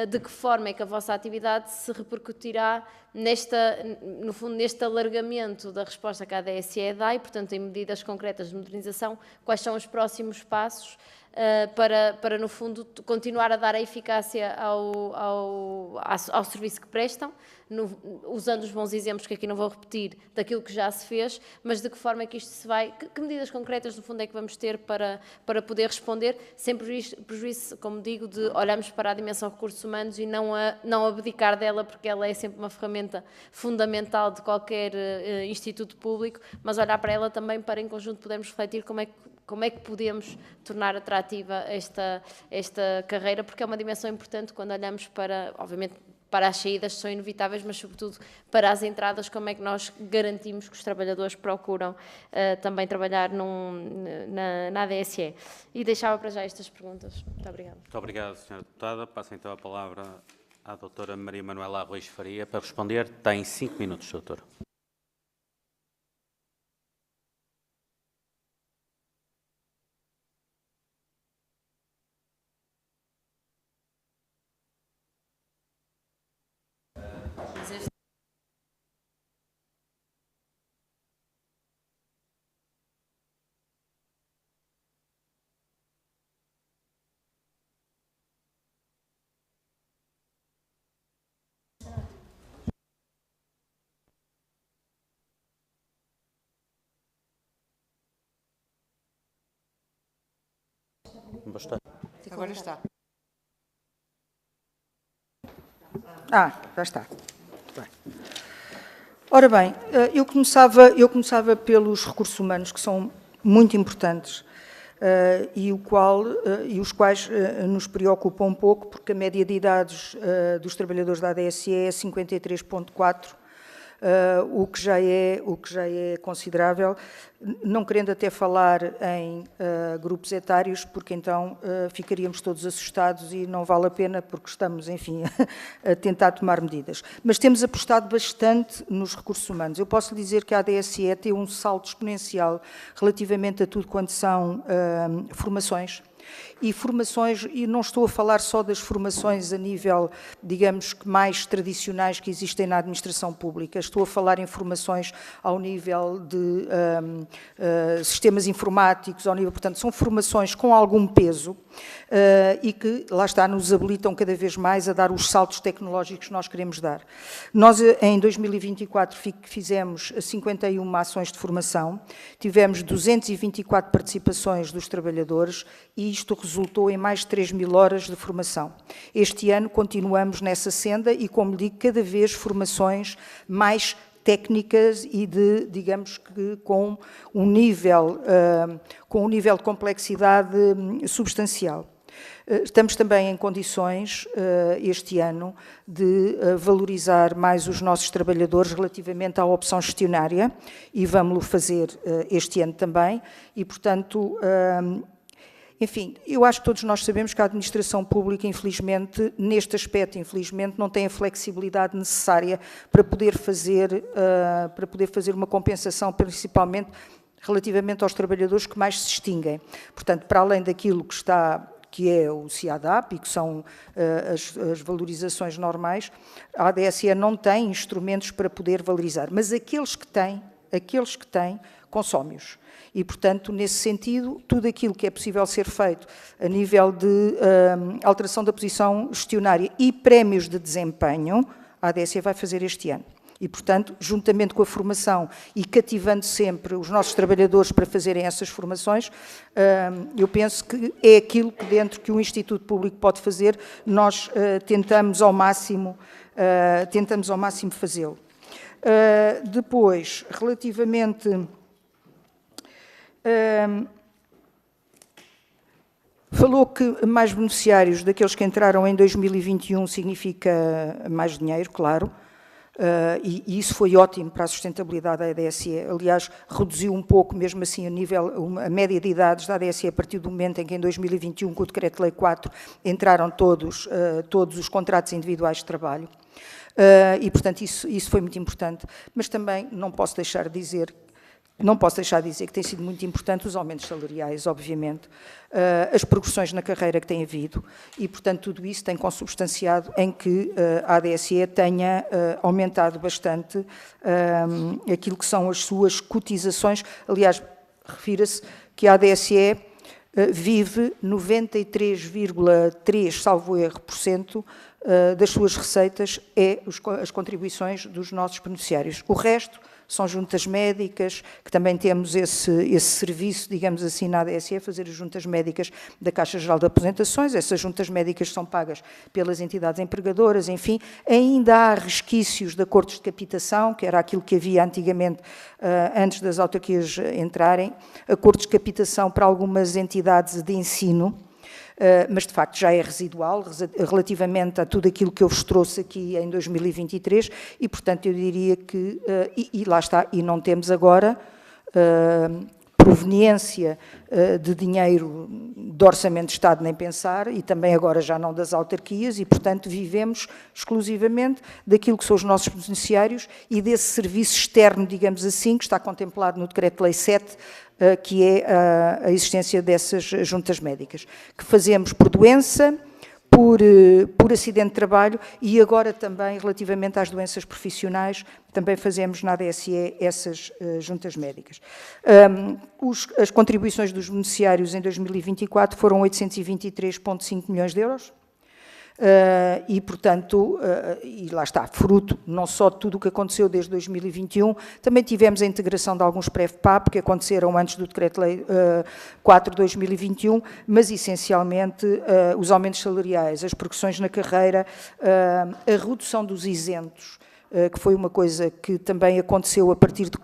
de que forma é que a vossa atividade se repercutirá no fundo, neste alargamento da resposta que a ADSE dá e, portanto, em medidas concretas de modernização, quais são os próximos passos para, no fundo, continuar a dar a eficácia ao serviço que prestam, usando os bons exemplos, que aqui não vou repetir, daquilo que já se fez, mas de que forma é que isto se vai... Que medidas concretas, no fundo, é que vamos ter para poder responder, sem prejuízo, como digo, de olharmos para a dimensão de recursos humanos e não abdicar dela, porque ela é sempre uma ferramenta fundamental de qualquer instituto público, mas olhar para ela também para, em conjunto, podermos refletir como é que podemos tornar atrativa esta carreira, porque é uma dimensão importante quando olhamos para, obviamente, para as saídas que são inevitáveis, mas sobretudo para as entradas, como é que nós garantimos que os trabalhadores procuram também trabalhar na ADSE. E deixava para já estas perguntas. Muito obrigada. Muito obrigado, Sra. Deputada. Passo então a palavra à doutora Maria Manuela Arroz Faria para responder. Tem 5 minutos, doutora. Bastante. Agora está. Já está. Bem. Ora bem, eu começava pelos recursos humanos, que são muito importantes e os quais nos preocupam um pouco, porque a média de idades dos trabalhadores da ADSE é 53,4, o que já é considerável, não querendo até falar em grupos etários, porque então ficaríamos todos assustados e não vale a pena, porque estamos, enfim, a tentar tomar medidas. Mas temos apostado bastante nos recursos humanos. Eu posso lhe dizer que a ADSE tem um salto exponencial relativamente a tudo quanto são formações. e formações, e não estou a falar só das formações a nível, digamos, que mais tradicionais que existem na administração pública, estou a falar em formações ao nível de sistemas informáticos, ao nível, portanto, são formações com algum peso e que, lá está, nos habilitam cada vez mais a dar os saltos tecnológicos que nós queremos dar. Nós, em 2024, fizemos 51 ações de formação, tivemos 224 participações dos trabalhadores e isto resultou em mais de 3.000 horas de formação. Este ano continuamos nessa senda e, como digo, cada vez formações mais técnicas e digamos que com um nível de complexidade substancial. Estamos também em condições, este ano, de valorizar mais os nossos trabalhadores relativamente à opção gestionária e vamos-lo fazer este ano também e, portanto, enfim, eu acho que todos nós sabemos que a administração pública, infelizmente, neste aspecto, infelizmente, não tem a flexibilidade necessária para poder fazer uma compensação, principalmente relativamente aos trabalhadores que mais se extinguem. Portanto, para além daquilo que é o CIADAP e que são as valorizações normais, a ADSE não tem instrumentos para poder valorizar, mas aqueles que têm, consomem-os. E, portanto, nesse sentido, tudo aquilo que é possível ser feito a nível de alteração da posição gestionária e prémios de desempenho, a ADSE vai fazer este ano. E, portanto, juntamente com a formação e cativando sempre os nossos trabalhadores para fazerem essas formações, eu penso que é aquilo que dentro que o Instituto Público pode fazer, nós tentamos ao máximo fazê-lo. Depois, relativamente... falou que mais beneficiários daqueles que entraram em 2021 significa mais dinheiro, claro, e isso foi ótimo para a sustentabilidade da ADSE. Aliás, reduziu um pouco, mesmo assim, a média de idades da ADSE a partir do momento em que, em 2021, com o Decreto-Lei 4, entraram todos os contratos individuais de trabalho. E, portanto, isso foi muito importante. Mas também não posso deixar de dizer que tem sido muito importante os aumentos salariais, obviamente, as progressões na carreira que tem havido e, portanto, tudo isso tem consubstanciado em que a ADSE tenha aumentado bastante aquilo que são as suas cotizações. Aliás, refira-se que a ADSE vive 93,3%, salvo erro, das suas receitas as contribuições dos nossos beneficiários. O resto são juntas médicas, que também temos esse serviço, digamos assim, na ADSE, fazer as juntas médicas da Caixa Geral de Aposentações. Essas juntas médicas são pagas pelas entidades empregadoras, enfim. Ainda há resquícios de acordos de capitação, que era aquilo que havia antigamente, antes das autarquias entrarem, acordos de capitação para algumas entidades de ensino, mas de facto já é residual relativamente a tudo aquilo que eu vos trouxe aqui em 2023 e, portanto, eu diria que, e lá está, e não temos agora proveniência de dinheiro do Orçamento de Estado nem pensar e também agora já não das autarquias e, portanto, vivemos exclusivamente daquilo que são os nossos beneficiários e desse serviço externo, digamos assim, que está contemplado no Decreto-Lei 7, que é a existência dessas juntas médicas, que fazemos por doença, por acidente de trabalho e agora também relativamente às doenças profissionais, também fazemos na ADSE essas juntas médicas. As contribuições dos beneficiários em 2024 foram 823,5 milhões de euros. E, portanto, e lá está, fruto não só de tudo o que aconteceu desde 2021, também tivemos a integração de alguns PREV-PAP que aconteceram antes do Decreto-Lei 4 de 2021, mas essencialmente os aumentos salariais, as progressões na carreira, a redução dos isentos, que foi uma coisa que também aconteceu a partir do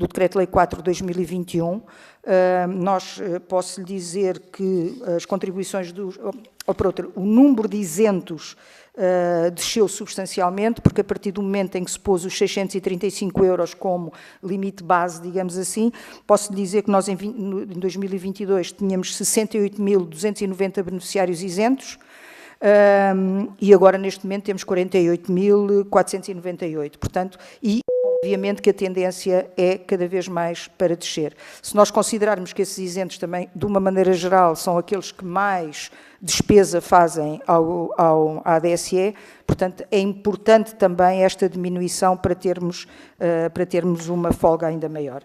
Decreto-Lei 4 de 2021. Posso lhe dizer que as contribuições o número de isentos desceu substancialmente, porque a partir do momento em que se pôs os 635 euros como limite base, digamos assim, posso lhe dizer que nós em 2022 tínhamos 68.290 beneficiários isentos, e agora neste momento temos 48.498, portanto, e obviamente que a tendência é cada vez mais para descer. Se nós considerarmos que esses isentos também, de uma maneira geral, são aqueles que mais despesa fazem à ADSE, portanto, é importante também esta diminuição para termos uma folga ainda maior.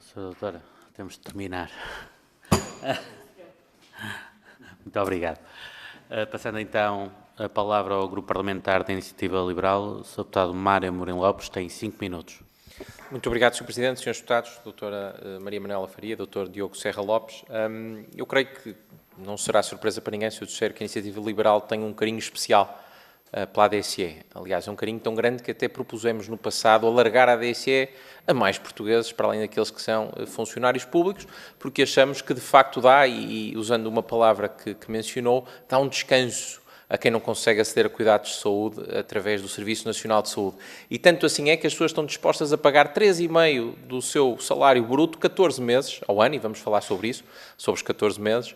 Sra. Doutora, temos de terminar. Muito obrigado. Passando então a palavra ao Grupo Parlamentar da Iniciativa Liberal, o Sr. Deputado Mário Amorim Lopes tem 5 minutos. Muito obrigado, Sr. Presidente, Srs. Deputados, Doutora Maria Manuela Faria, Dr. Diogo Serra Lopes. Eu creio que não será surpresa para ninguém se eu disser que a Iniciativa Liberal tem um carinho especial pela ADSE. Aliás, é um carinho tão grande que até propusemos no passado alargar a ADSE a mais portugueses, para além daqueles que são funcionários públicos, porque achamos que de facto dá, e usando uma palavra que mencionou, dá um descanso a quem não consegue aceder a cuidados de saúde através do Serviço Nacional de Saúde. E tanto assim é que as pessoas estão dispostas a pagar 3,5% do seu salário bruto 14 meses ao ano, e vamos falar sobre isso, sobre os 14 meses,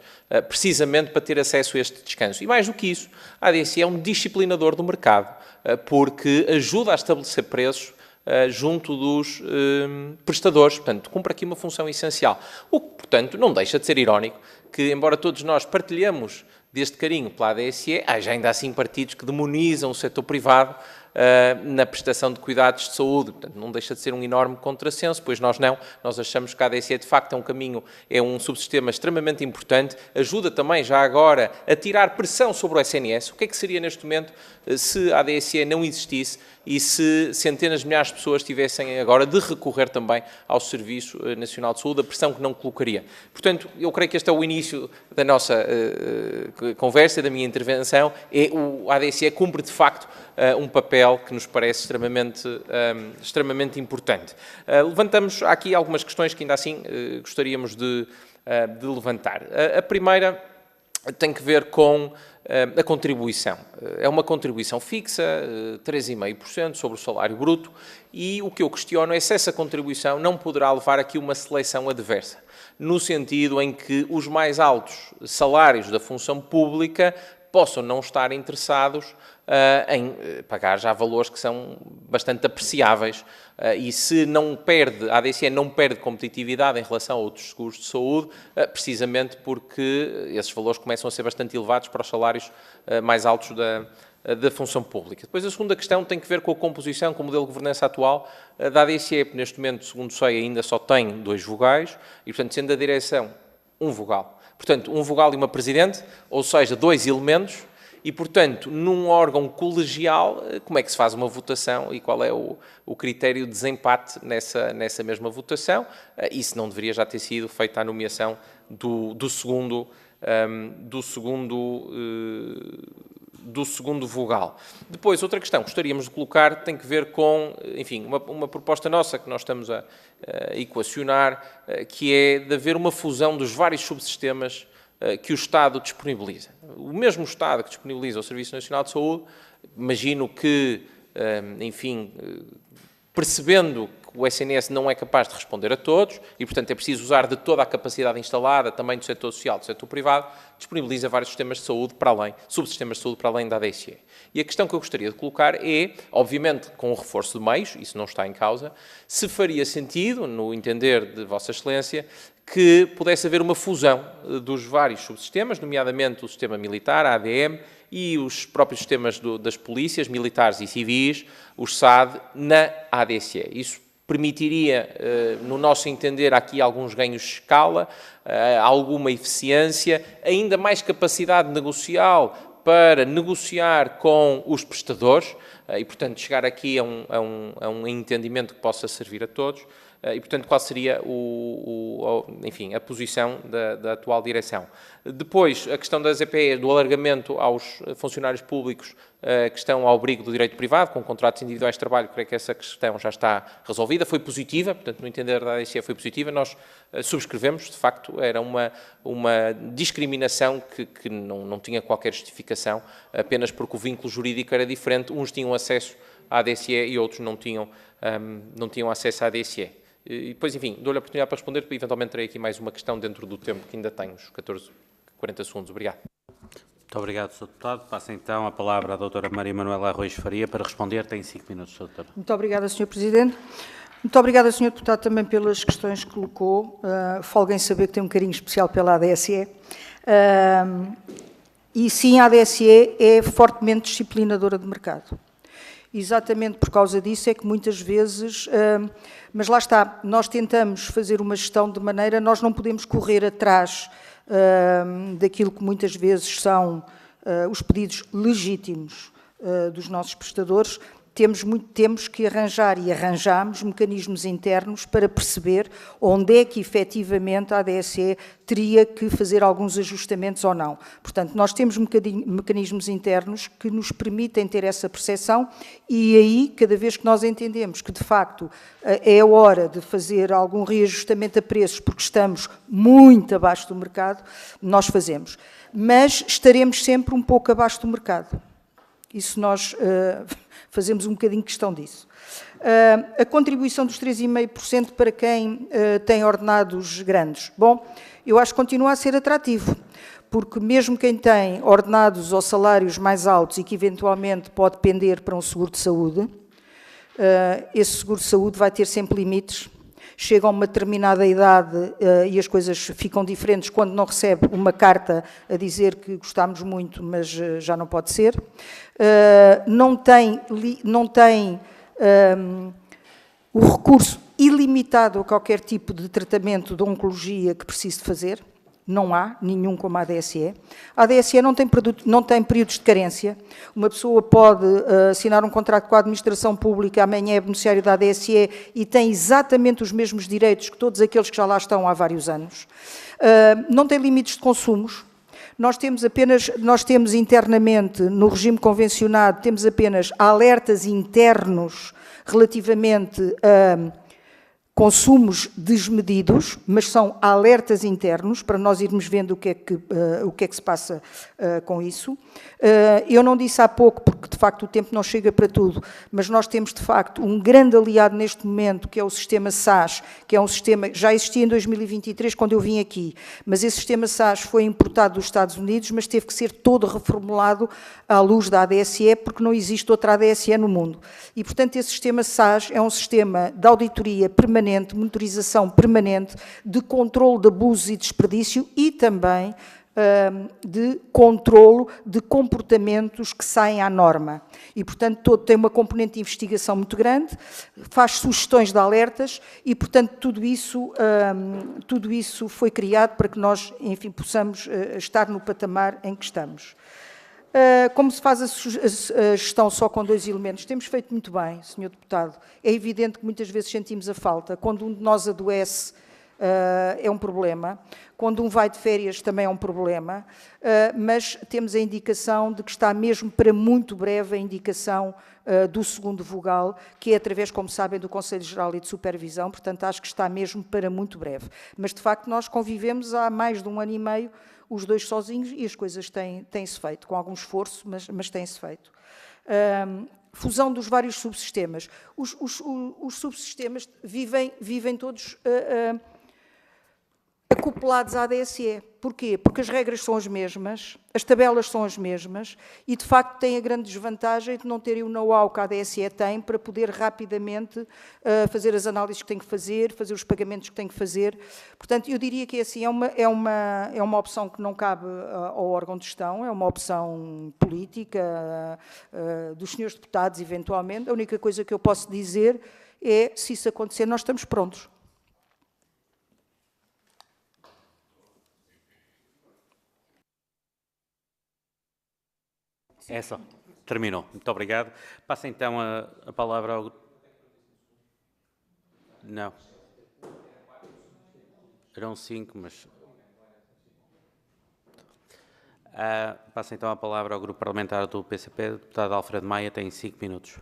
precisamente para ter acesso a este descanso. E mais do que isso, a ADSE é um disciplinador do mercado, porque ajuda a estabelecer preços junto dos prestadores, portanto, cumpre aqui uma função essencial. O que, portanto, não deixa de ser irónico que, embora todos nós partilhamos deste carinho pela ADSE, há já ainda assim partidos que demonizam o setor privado na prestação de cuidados de saúde. Portanto, não deixa de ser um enorme contrassenso, pois nós não. Nós achamos que a ADSE, de facto, é um caminho, é um subsistema extremamente importante, ajuda também, já agora, a tirar pressão sobre o SNS. O que é que seria, neste momento, se a ADSE não existisse e se centenas de milhares de pessoas tivessem agora de recorrer também ao Serviço Nacional de Saúde, a pressão que não colocaria. Portanto, eu creio que este é o início da nossa conversa, da minha intervenção. A ADSE cumpre, de facto, um papel que nos parece extremamente importante. Levantamos aqui algumas questões que ainda assim gostaríamos de levantar. A primeira tem que ver com a contribuição. É uma contribuição fixa, 3,5% sobre o salário bruto, e o que eu questiono é se essa contribuição não poderá levar aqui uma seleção adversa, no sentido em que os mais altos salários da função pública possam não estar interessados em pagar já valores que são bastante apreciáveis, e se não perde, a ADSE não perde competitividade em relação a outros seguros de saúde, precisamente porque esses valores começam a ser bastante elevados para os salários mais altos da função pública. Depois, a segunda questão tem que ver com a composição, com o modelo de governança atual da ADSE, porque neste momento, segundo sei, ainda só tem 2 vogais, e, portanto, sendo a direção um vogal. Portanto, um vogal e uma presidente, ou seja, 2 elementos, e, portanto, num órgão colegial, como é que se faz uma votação e qual é o critério de desempate nessa mesma votação? Isso não deveria já ter sido feita a nomeação do segundo vogal. Depois, outra questão que gostaríamos de colocar tem que ver com, enfim, uma proposta nossa que nós estamos a equacionar, que é de haver uma fusão dos vários subsistemas que o Estado disponibiliza. O mesmo Estado que disponibiliza o Serviço Nacional de Saúde, imagino que, enfim, percebendo que o SNS não é capaz de responder a todos e, portanto, é preciso usar de toda a capacidade instalada, também do setor social, do setor privado, disponibiliza vários sistemas de saúde para além, subsistemas de saúde para além da ADSE. E a questão que eu gostaria de colocar é, obviamente, com o reforço de meios, isso não está em causa, se faria sentido, no entender de Vossa Excelência, que pudesse haver uma fusão dos vários subsistemas, nomeadamente o sistema militar, a ADM, e os próprios sistemas das polícias, militares e civis, os SAD, na ADSE. Isso permitiria, no nosso entender, aqui alguns ganhos de escala, alguma eficiência, ainda mais capacidade negocial para negociar com os prestadores e, portanto, chegar aqui a um entendimento que possa servir a todos. E, portanto, qual seria enfim, a posição da atual direção. Depois, a questão das EPEs, do alargamento aos funcionários públicos que estão ao abrigo do direito privado, com contratos individuais de trabalho, creio que essa questão já está resolvida, foi positiva, portanto, no entender da ADSE foi positiva, nós subscrevemos, de facto, era uma discriminação que não tinha qualquer justificação, apenas porque o vínculo jurídico era diferente, uns tinham acesso à ADSE e outros não tinham acesso à ADSE. E depois, enfim, dou-lhe a oportunidade para responder, porque eventualmente terei aqui mais uma questão dentro do tempo que ainda tenho, os 40 segundos. Obrigado. Muito obrigado, Sr. Deputado. Passa então a palavra à doutora Maria Manuela Arroio Faria para responder. Tem 5 minutos, Sr. Doutora. Muito obrigada, Sr. Presidente. Muito obrigada, Sr. Deputado, também pelas questões que colocou. Folguem saber que tem um carinho especial pela ADSE. E sim, a ADSE é fortemente disciplinadora de mercado. Exatamente por causa disso é que muitas vezes, mas lá está, nós tentamos fazer uma gestão de maneira, nós não podemos correr atrás daquilo que muitas vezes são os pedidos legítimos dos nossos prestadores. Temos que arranjar e arranjamos mecanismos internos para perceber onde é que efetivamente a ADSE teria que fazer alguns ajustamentos ou não. Portanto, nós temos mecanismos internos que nos permitem ter essa percepção e aí, cada vez que nós entendemos que de facto é a hora de fazer algum reajustamento a preços porque estamos muito abaixo do mercado, nós fazemos. Mas estaremos sempre um pouco abaixo do mercado. Isso nós fazemos um bocadinho questão disso. A contribuição dos 3,5% para quem tem ordenados grandes. Bom, eu acho que continua a ser atrativo, porque mesmo quem tem ordenados ou salários mais altos e que eventualmente pode pender para um seguro de saúde, esse seguro de saúde vai ter sempre limites. Chega a uma determinada idade e as coisas ficam diferentes quando não recebe uma carta a dizer que gostámos muito, mas já não pode ser. Não tem o recurso ilimitado a qualquer tipo de tratamento de oncologia que precise de fazer. Não há nenhum como a ADSE. A ADSE não tem períodos de carência. Uma pessoa pode assinar um contrato com a administração pública, amanhã é beneficiário da ADSE e tem exatamente os mesmos direitos que todos aqueles que já lá estão há vários anos. Não tem limites de consumos. Nós temos internamente, no regime convencionado, temos apenas alertas internos relativamente a consumos desmedidos, mas são alertas internos, para nós irmos vendo o que é que se passa com isso. Eu não disse há pouco, porque de facto o tempo não chega para tudo, mas nós temos de facto um grande aliado neste momento, que é o sistema SAS, que é um sistema que já existia em 2023, quando eu vim aqui, mas esse sistema SAS foi importado dos Estados Unidos, mas teve que ser todo reformulado à luz da ADSE, porque não existe outra ADSE no mundo. E, portanto, esse sistema SAS é um sistema de auditoria permanente, monitorização permanente, de controle de abusos e desperdício e também de controlo de comportamentos que saem à norma. E, portanto, tem uma componente de investigação muito grande, faz sugestões de alertas e, portanto, tudo isso foi criado para que nós, enfim, possamos estar no patamar em que estamos. Como se faz a gestão só com 2 elementos? Temos feito muito bem, Sr. Deputado. É evidente que muitas vezes sentimos a falta. Quando um de nós adoece, é um problema. Quando um vai de férias, também é um problema. Mas temos a indicação de que está mesmo para muito breve a indicação do segundo vogal, que é através, como sabem, do Conselho Geral e de Supervisão. Portanto, acho que está mesmo para muito breve. Mas, de facto, nós convivemos há mais de 1 ano e meio, os dois sozinhos, e as coisas têm-se feito, com algum esforço, mas têm-se feito. Fusão dos vários subsistemas. Os subsistemas vivem todos acoplados à ADSE. Porquê? Porque as regras são as mesmas, as tabelas são as mesmas e, de facto, têm a grande desvantagem de não terem o know-how que a ADSE tem para poder rapidamente fazer as análises que tem que fazer os pagamentos que tem que fazer. Portanto, eu diria que assim, é uma opção que não cabe ao órgão de gestão, é uma opção política dos senhores deputados, eventualmente. A única coisa que eu posso dizer é, se isso acontecer, nós estamos prontos. É só. Terminou. Muito obrigado. Passa então a palavra ao... Não. Eram 5, mas... Passa então a palavra ao Grupo Parlamentar do PCP. O deputado Alfredo Maia tem 5 minutos.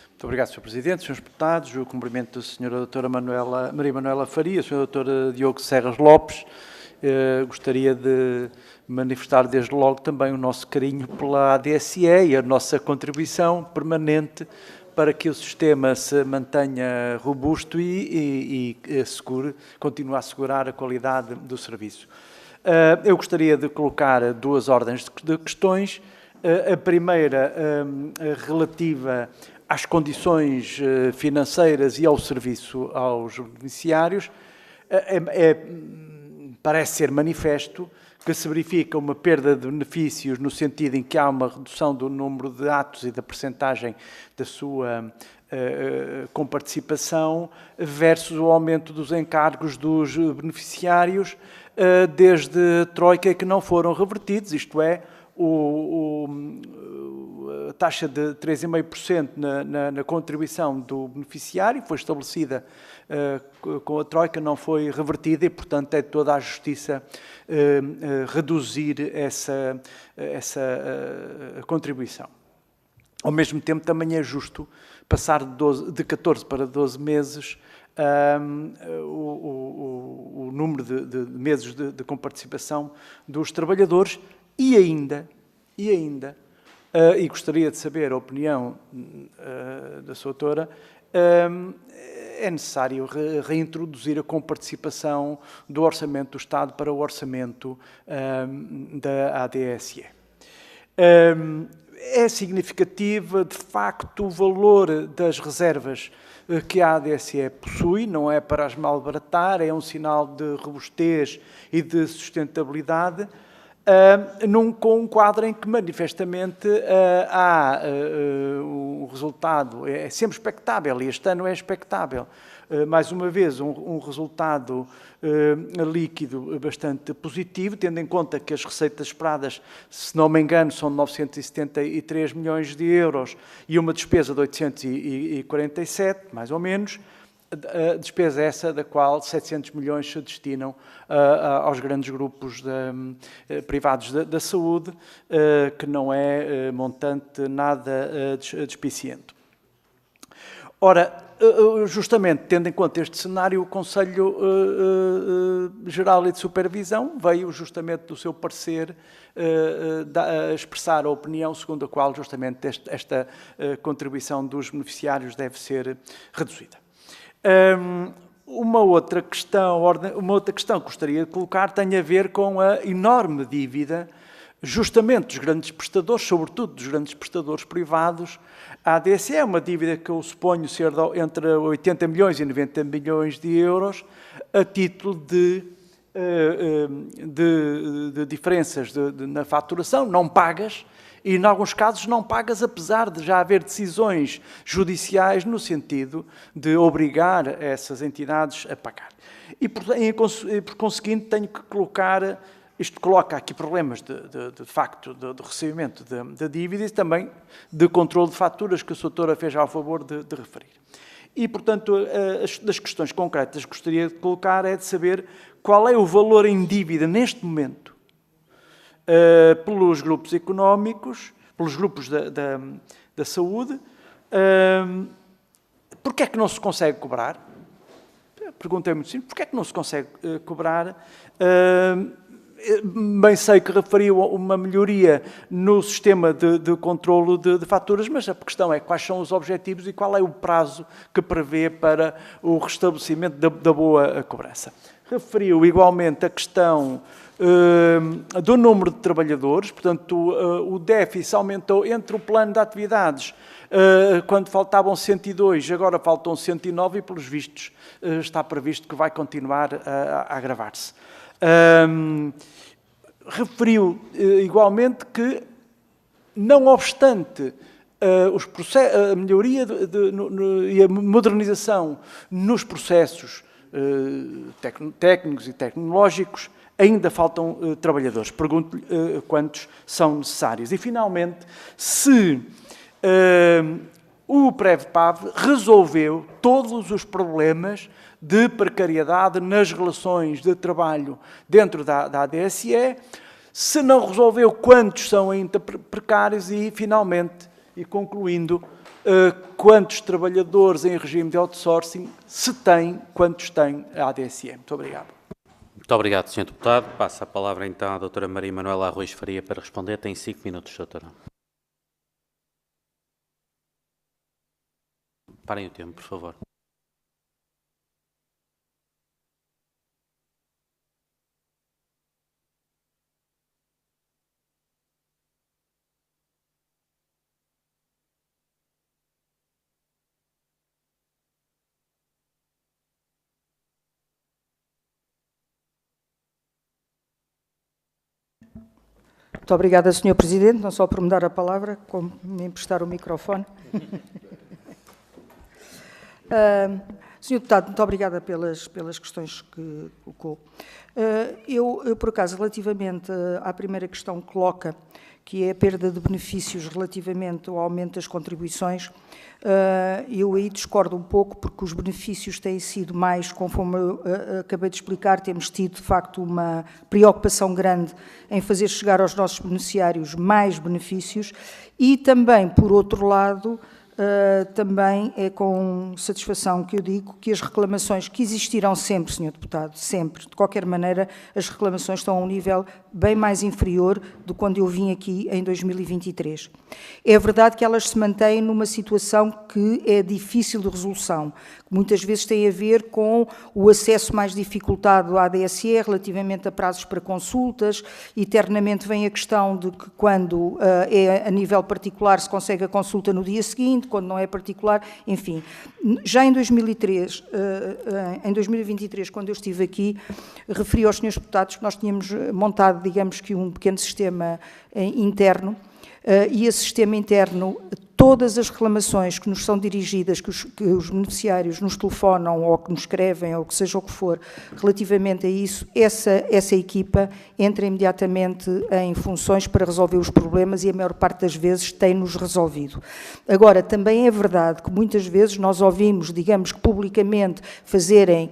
Muito obrigado, Sr. Presidente, Srs. Deputados. O cumprimento da Sra. Doutora Maria Manuela Faria, Sr. Dr. Diogo Serras Lopes. Gostaria de manifestar desde logo também o nosso carinho pela ADSE e a nossa contribuição permanente para que o sistema se mantenha robusto e continue a assegurar a qualidade do serviço. Eu gostaria de colocar duas ordens de questões. A primeira, relativa às condições financeiras e ao serviço aos beneficiários. Parece ser manifesto que se verifica uma perda de benefícios no sentido em que há uma redução do número de atos e da percentagem da sua comparticipação versus o aumento dos encargos dos beneficiários desde Troika que não foram revertidos, isto é, a taxa de 3,5% na contribuição do beneficiário foi estabelecida com a Troika, não foi revertida e, portanto, é toda a justiça reduzir essa contribuição. Ao mesmo tempo, também é justo passar de 14 para 12 meses o número de meses de comparticipação dos trabalhadores e gostaria de saber a opinião da sua autora, é necessário reintroduzir a comparticipação do Orçamento do Estado para o Orçamento da ADSE. É significativo, de facto, o valor das reservas que a ADSE possui, não é para as malbaratar, é um sinal de robustez e de sustentabilidade, com um quadro em que manifestamente há um resultado, é sempre expectável, e este ano é expectável, mais uma vez, um resultado líquido bastante positivo, tendo em conta que as receitas esperadas, se não me engano, são de 973 milhões de euros e uma despesa de 847, mais ou menos. A despesa essa da qual 700 milhões se destinam aos grandes grupos privados da saúde, que não é montante nada despiciente. Ora, justamente tendo em conta este cenário, o Conselho Geral e de Supervisão veio justamente do seu parecer expressar a opinião segundo a qual justamente esta contribuição dos beneficiários deve ser reduzida. Uma outra questão que gostaria de colocar tem a ver com a enorme dívida, justamente dos grandes prestadores, sobretudo dos grandes prestadores privados. A ADSE é uma dívida que eu suponho ser entre 80 milhões e 90 milhões de euros, a título de diferenças na faturação, não pagas, e, em alguns casos, não pagas, apesar de já haver decisões judiciais no sentido de obrigar essas entidades a pagar. E, por conseguinte, tenho que colocar, isto coloca aqui problemas de facto de recebimento da dívida e também de controle de faturas que a sua doutora fez ao favor de referir. E, portanto, das questões concretas que gostaria de colocar é de saber qual é o valor em dívida neste momento pelos grupos económicos, pelos grupos da saúde. Porquê é que não se consegue cobrar? A pergunta é muito simples. Porquê é que não se consegue cobrar? Bem sei que referiu uma melhoria no sistema de controlo de faturas, mas a questão é quais são os objetivos e qual é o prazo que prevê para o restabelecimento da boa cobrança. Referiu igualmente a questão do número de trabalhadores, portanto, o déficit aumentou entre o plano de atividades, quando faltavam 102, agora faltam 109 e, pelos vistos, está previsto que vai continuar a agravar-se. Referiu igualmente que, não obstante a melhoria e a modernização nos processos técnicos e tecnológicos, ainda faltam trabalhadores. Pergunto-lhe quantos são necessários. E, finalmente, se o Prevpav resolveu todos os problemas de precariedade nas relações de trabalho dentro da ADSE, se não resolveu, quantos são ainda precários e, finalmente, e concluindo, quantos trabalhadores em regime de outsourcing se tem, quantos tem a ADSE. Muito obrigado. Muito obrigado, Sr. Deputado. Passa a palavra, então, à doutora Maria Manuela Arroz Faria para responder. Tem 5 minutos, doutora. Parem o tempo, por favor. Muito obrigada, Sr. Presidente, não só por me dar a palavra, como me emprestar o microfone. Sr. Deputado, muito obrigada pelas questões que colocou. Eu, por acaso, relativamente à primeira questão que coloca, que é a perda de benefícios relativamente ao aumento das contribuições, eu aí discordo um pouco, porque os benefícios têm sido mais, conforme eu acabei de explicar, temos tido, de facto, uma preocupação grande em fazer chegar aos nossos beneficiários mais benefícios e também, por outro lado, também é com satisfação que eu digo que as reclamações que existirão sempre, Sr. Deputado, sempre, de qualquer maneira, as reclamações estão a um nível bem mais inferior do quando eu vim aqui em 2023. É verdade que elas se mantêm numa situação que é difícil de resolução, que muitas vezes tem a ver com o acesso mais dificultado à ADSE relativamente a prazos para consultas, eternamente vem a questão de que quando é a nível particular se consegue a consulta no dia seguinte, quando não é particular, enfim. Já em 2023, quando eu estive aqui, referi aos senhores deputados que nós tínhamos montado, digamos que um pequeno sistema interno, e esse sistema interno, todas as reclamações que nos são dirigidas, que os beneficiários nos telefonam ou que nos escrevem, ou que seja o que for, relativamente a isso, essa equipa entra imediatamente em funções para resolver os problemas e a maior parte das vezes tem-nos resolvido. Agora, também é verdade que muitas vezes nós ouvimos, digamos que publicamente, fazerem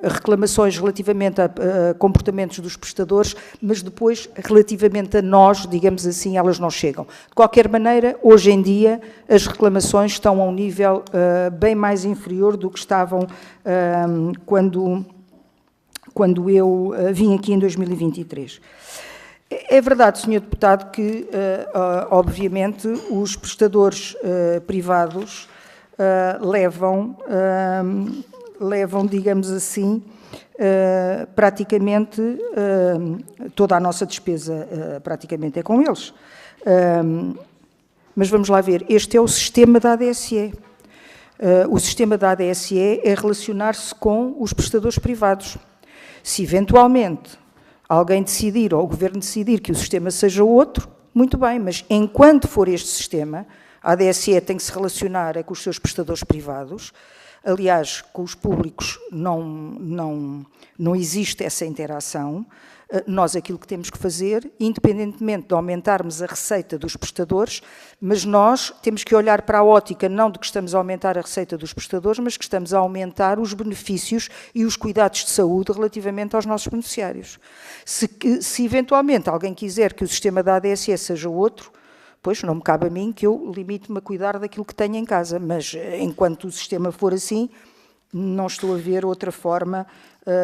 reclamações relativamente a comportamentos dos prestadores, mas depois, relativamente a nós, digamos assim, elas não chegam. De qualquer maneira, hoje em dia, as reclamações estão a um nível bem mais inferior do que estavam quando eu vim aqui em 2023. É verdade, Sr. Deputado, que, obviamente, os prestadores privados levam, digamos assim, praticamente toda a nossa despesa praticamente é com eles. Mas vamos lá ver, este é o sistema da ADSE. O sistema da ADSE é relacionar-se com os prestadores privados. Se eventualmente alguém decidir, ou o Governo decidir que o sistema seja outro, muito bem, mas enquanto for este sistema, a ADSE tem que se relacionar com os seus prestadores privados. Aliás, com os públicos não existe essa interação. Nós aquilo que temos que fazer, independentemente de aumentarmos a receita dos prestadores, mas nós temos que olhar para a ótica não de que estamos a aumentar a receita dos prestadores, mas que estamos a aumentar os benefícios e os cuidados de saúde relativamente aos nossos beneficiários. Se eventualmente alguém quiser que o sistema da ADSE seja outro, pois não me cabe a mim que eu limite-me a cuidar daquilo que tenho em casa, mas enquanto o sistema for assim, não estou a ver outra forma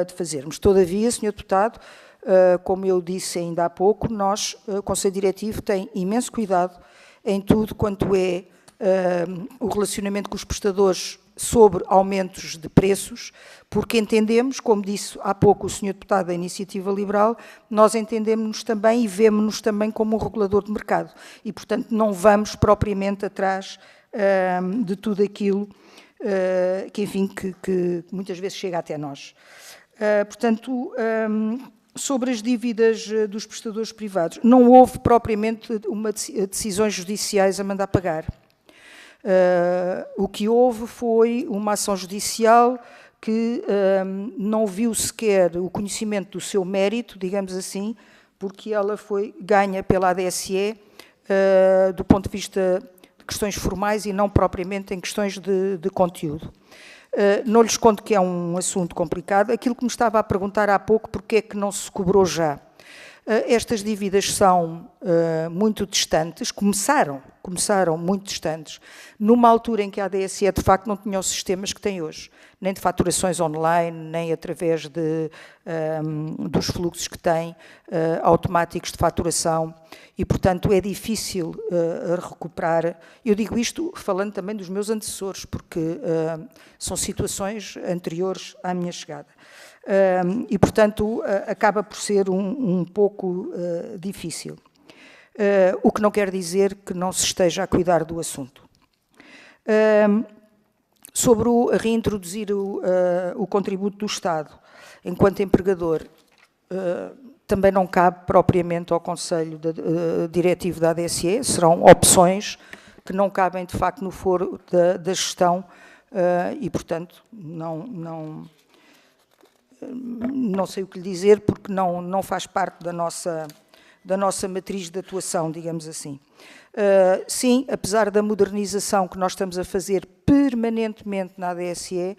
de fazermos. Todavia, Sr. Deputado, como eu disse ainda há pouco, o Conselho Diretivo tem imenso cuidado em tudo quanto é o relacionamento com os prestadores sobre aumentos de preços, porque entendemos, como disse há pouco o Sr. Deputado da Iniciativa Liberal, nós entendemos-nos também e vemos-nos também como um regulador de mercado e, portanto, não vamos propriamente atrás de tudo aquilo que, enfim, que muitas vezes chega até nós. Portanto, sobre as dívidas dos prestadores privados, não houve propriamente decisões judiciais a mandar pagar. O que houve foi uma ação judicial que não viu sequer o conhecimento do seu mérito, digamos assim, porque ela foi ganha pela ADSE do ponto de vista de questões formais e não propriamente em questões de conteúdo. Não lhes conto que é um assunto complicado. Aquilo que me estava a perguntar há pouco, porque é que não se cobrou já? Estas dívidas são muito distantes, começaram muito distantes, numa altura em que a ADSE de facto não tinha os sistemas que tem hoje, nem de faturações online, nem através dos fluxos que tem automáticos de faturação e, portanto, é difícil recuperar. Eu digo isto falando também dos meus antecessores, porque são situações anteriores à minha chegada. E, portanto, acaba por ser um pouco difícil. O que não quer dizer que não se esteja a cuidar do assunto. Sobre reintroduzir o contributo do Estado enquanto empregador, também não cabe propriamente ao Conselho Diretivo da ADSE, serão opções que não cabem, de facto, no foro da gestão e, portanto, não sei o que lhe dizer, porque não faz parte da nossa matriz de atuação, digamos assim. Sim, apesar da modernização que nós estamos a fazer permanentemente na ADSE,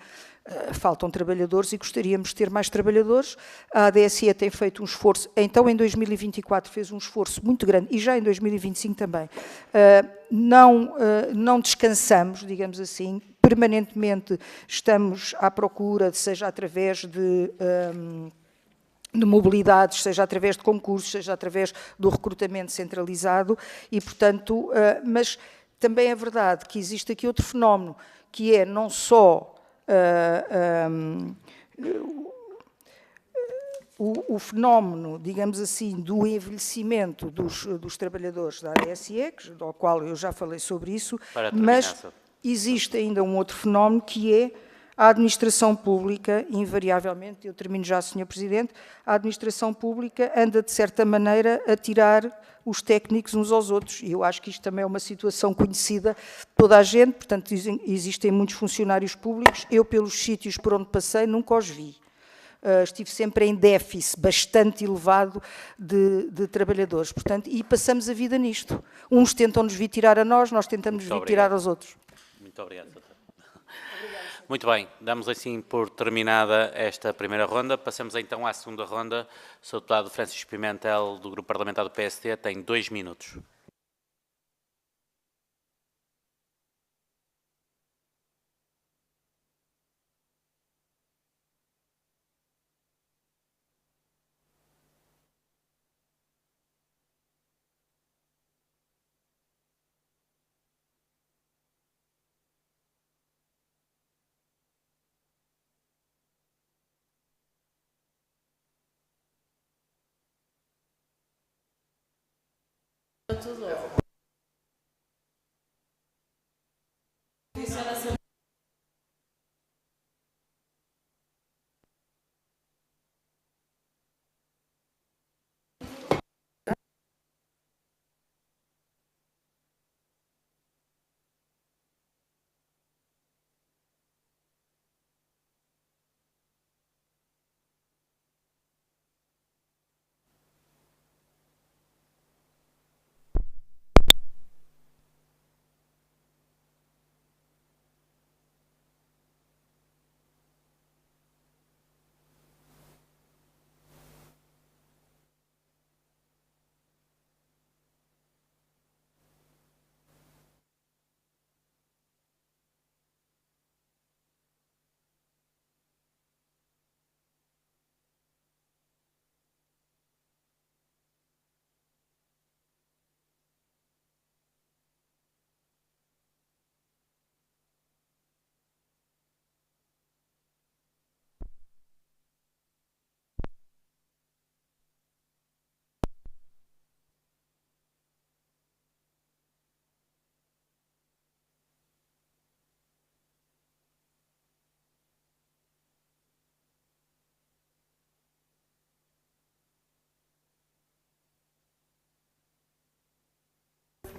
faltam trabalhadores e gostaríamos de ter mais trabalhadores. A ADSE tem feito um esforço, então em 2024 fez um esforço muito grande, e já em 2025 também. Não descansamos, digamos assim, permanentemente estamos à procura, seja através de mobilidades, seja através de concursos, seja através do recrutamento centralizado e, portanto, mas também é verdade que existe aqui outro fenómeno, que é não só o fenómeno, digamos assim, do envelhecimento dos trabalhadores da ADSE, ao qual eu já falei sobre isso, mas existe ainda um outro fenómeno que é a administração pública, invariavelmente, eu termino já, Sr. Presidente, a administração pública anda, de certa maneira, a tirar os técnicos uns aos outros. E eu acho que isto também é uma situação conhecida de toda a gente, portanto, existem muitos funcionários públicos. Eu, pelos sítios por onde passei, nunca os vi. Estive sempre em déficit bastante elevado de trabalhadores. Portanto, e passamos a vida nisto. Uns tentam-nos vir tirar a nós tentamos vir tirar aos outros. Muito obrigado, doutor. Muito bem, damos assim por terminada esta primeira ronda. Passamos então à segunda ronda. O Sr. Deputado Francisco Pimentel, do Grupo Parlamentar do PSD, tem 2 minutos. A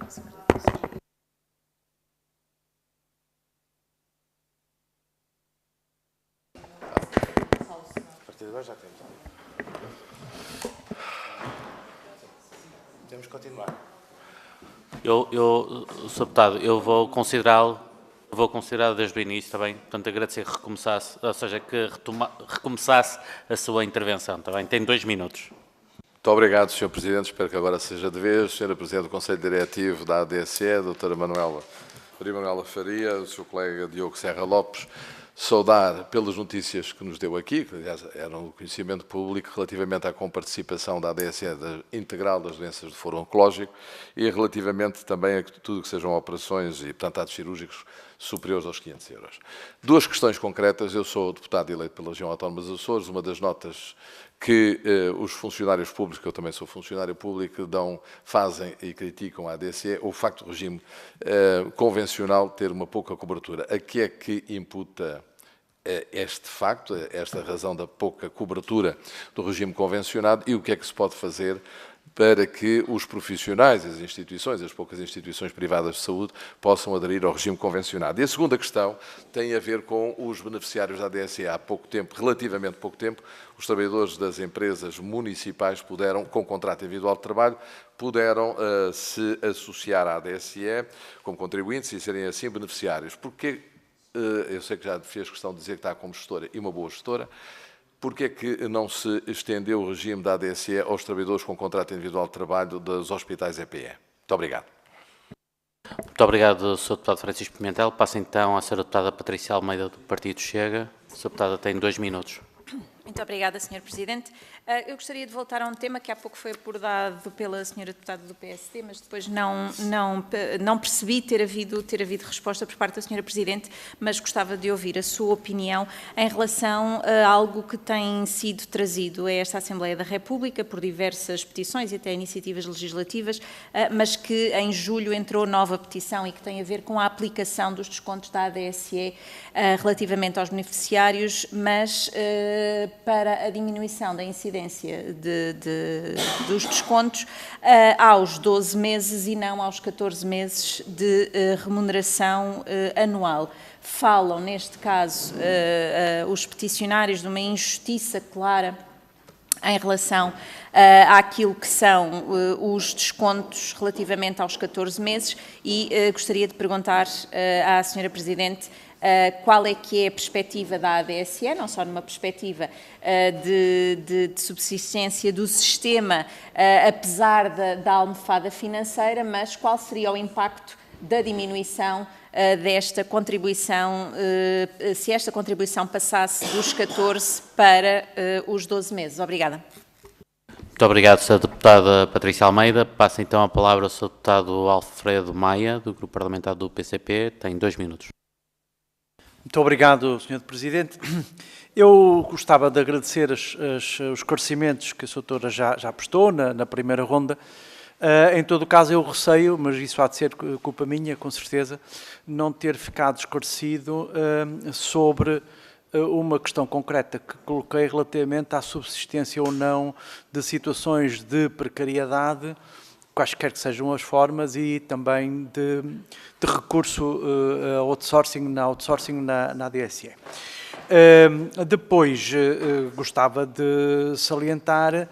partir de agora já temos. Temos que continuar. Sr. Deputado, eu vou considerá-lo desde o início, está bem? Portanto, agradecer que recomeçasse, ou seja, que recomeçasse a sua intervenção, está bem? Tem 2 minutos. Muito obrigado, Sr. Presidente. Espero que agora seja de vez. Sra. Presidente do Conselho Diretivo da ADSE, doutora Maria Manuela Faria, o seu colega Diogo Serra Lopes, saudar pelas notícias que nos deu aqui, que aliás eram do conhecimento público, relativamente à comparticipação da ADSE integral das doenças de foro oncológico e relativamente também a tudo que sejam operações e, portanto, atos cirúrgicos superiores aos 500 euros. 2 questões concretas. Eu sou deputado eleito pela região autónoma dos Açores. Uma das notas que os funcionários públicos, que eu também sou funcionário público, fazem e criticam a ADSE é o facto do regime convencional ter uma pouca cobertura. A que é que imputa este facto, esta razão da pouca cobertura do regime convencionado e o que é que se pode fazer para que os profissionais, as instituições, as poucas instituições privadas de saúde, possam aderir ao regime convencionado. E a segunda questão tem a ver com os beneficiários da ADSE. Há pouco tempo, relativamente pouco tempo, os trabalhadores das empresas municipais puderam, com contrato individual de trabalho, puderam se associar à ADSE como contribuintes e serem assim beneficiários. Porque, eu sei que já fez questão de dizer que está como gestora e uma boa gestora, porque é que não se estendeu o regime da ADSE aos trabalhadores com contrato individual de trabalho dos hospitais EPE? Muito obrigado. Muito obrigado, Sr. Deputado Francisco Pimentel. Passa então à Sra. Deputada Patrícia Almeida, do Partido Chega. A Sra. Deputada tem 2 minutos. Muito obrigada, Sr. Presidente. Eu gostaria de voltar a um tema que há pouco foi abordado pela Sra. Deputada do PSD, mas depois não percebi ter havido resposta por parte da Sra. Presidente, mas gostava de ouvir a sua opinião em relação a algo que tem sido trazido a esta Assembleia da República por diversas petições e até iniciativas legislativas, mas que em julho entrou nova petição e que tem a ver com a aplicação dos descontos da ADSE relativamente aos beneficiários, mas para a diminuição da incidência dos descontos aos 12 meses e não aos 14 meses de remuneração anual. Falam, neste caso, os peticionários de uma injustiça clara em relação àquilo que são os descontos relativamente aos 14 meses e gostaria de perguntar à Sra. Presidente qual é que é a perspectiva da ADSE, não só numa perspectiva de subsistência do sistema, apesar da almofada financeira, mas qual seria o impacto da diminuição desta contribuição, se esta contribuição passasse dos 14 para os 12 meses. Obrigada. Muito obrigado, Sra. Deputada Patrícia Almeida. Passa então a palavra ao Sr. Deputado Alfredo Maia, do Grupo Parlamentar do PCP. Tem 2 minutos. Muito obrigado, Sr. Presidente. Eu gostava de agradecer os esclarecimentos que a Sra. Doutora já prestou na primeira ronda. Em todo o caso, eu receio, mas isso há de ser culpa minha, com certeza, não ter ficado esclarecido sobre uma questão concreta que coloquei relativamente à subsistência ou não de situações de precariedade, quaisquer que sejam as formas, e também de recurso na outsourcing na ADSE. Depois, gostava de salientar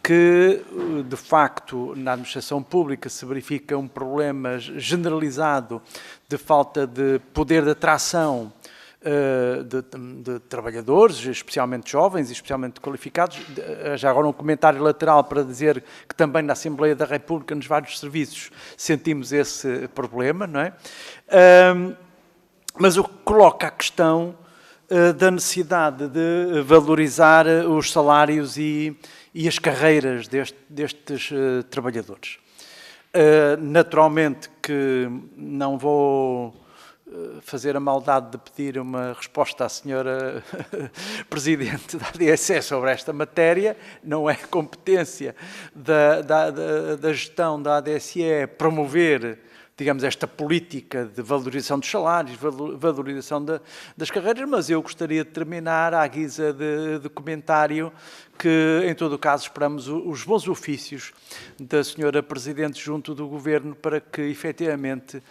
que, de facto, na administração pública se verifica um problema generalizado de falta de poder de atração de trabalhadores, especialmente jovens e especialmente qualificados. Já agora um comentário lateral para dizer que também na Assembleia da República, nos vários serviços, sentimos esse problema, não é? Mas o que coloca a questão da necessidade de valorizar os salários e as carreiras destes trabalhadores. Naturalmente que não vou fazer a maldade de pedir uma resposta à senhora Presidente da ADSE sobre esta matéria. Não é competência da gestão da ADSE promover, digamos, esta política de valorização dos salários, valorização das carreiras, mas eu gostaria de terminar à guisa de comentário que, em todo o caso, esperamos os bons ofícios da senhora Presidente junto do Governo para que, efetivamente,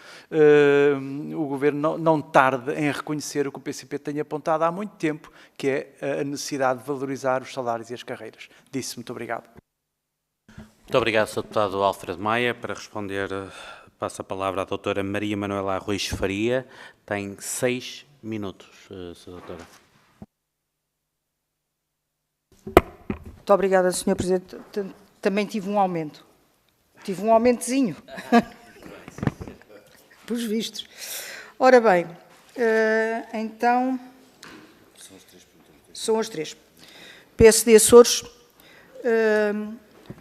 o Governo não tarde em reconhecer o que o PCP tem apontado há muito tempo, que é a necessidade de valorizar os salários e as carreiras. Disse, muito obrigado. Muito obrigado, Sr. Deputado Alfredo Maia. Para responder, passo a palavra à doutora Maria Manuela Arruiz Faria. Tem 6 minutos, Sra. Doutora. Muito obrigada, Sr. Presidente. Também tive um aumento. Tive um aumentozinho. Pelos vistos. Ora bem, então... São as 3. PSD Açores.